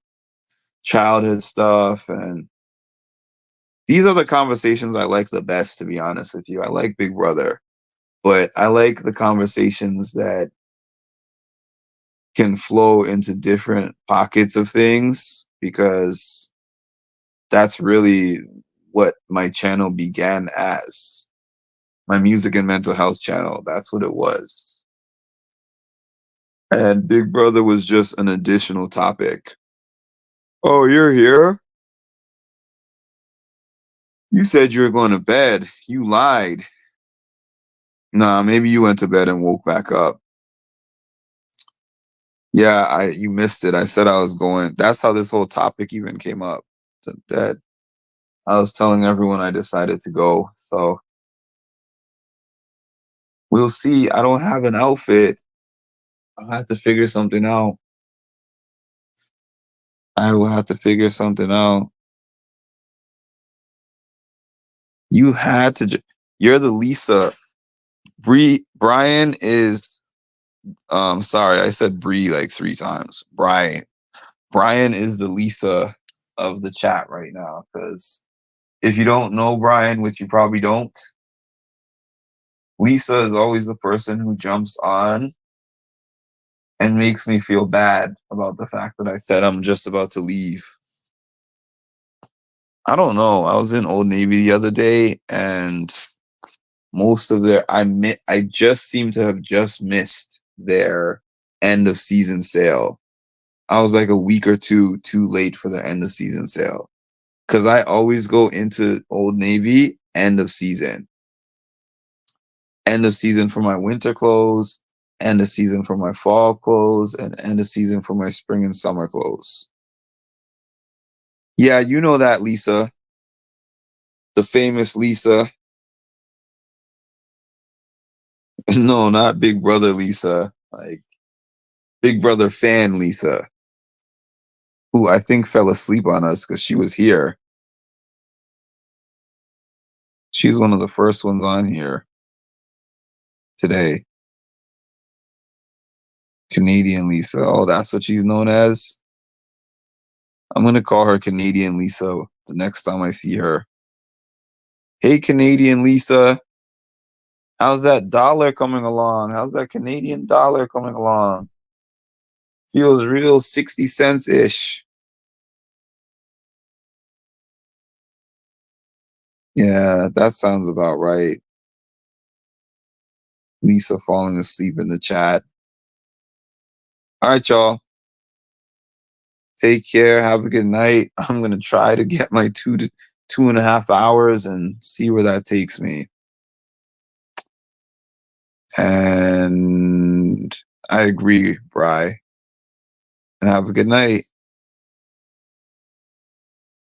childhood stuff. And these are the conversations I like the best, to be honest with you. I like Big Brother, but I like the conversations that can flow into different pockets of things, because that's really what my channel began as. My music and mental health channel. That's what it was. And Big Brother was just an additional topic. Oh, you're here? You said you were going to bed. You lied. Nah, maybe you went to bed and woke back up. Yeah, you missed it. I said I was going. That's how this whole topic even came up. That I was telling everyone I decided to go. So we'll see. I don't have an outfit. I'll have to figure something out. I will have to figure something out. You had to. You're the Lisa. Brian is. Sorry, I said Bree like 3 times. Brian is the Lisa of the chat right now. Because if you don't know Brian, which you probably don't, Lisa is always the person who jumps on and makes me feel bad about the fact that I said I'm just about to leave. I don't know. I was in Old Navy the other day, and most of I just seem to have just missed their end of season sale. I was like a week or two too late for the end of season sale, because I always go into Old Navy end of season for my winter clothes, end of season for my fall clothes, and end of season for my spring and summer clothes. Yeah, you know that, Lisa. The famous Lisa. No, not Big Brother Lisa. Like Big Brother fan Lisa, who I think fell asleep on us because she was here. She's one of the first ones on here today. Canadian Lisa. Oh, that's what she's known as. I'm going to call her Canadian Lisa the next time I see her. Hey, Canadian Lisa. How's that dollar coming along? How's that Canadian dollar coming along? Feels real 60 cents ish. Yeah, that sounds about right. Lisa falling asleep in the chat. All right, y'all. Take care. Have a good night. I'm going to try to get my 2.5 hours and see where that takes me. And I agree, Bri. And have a good night.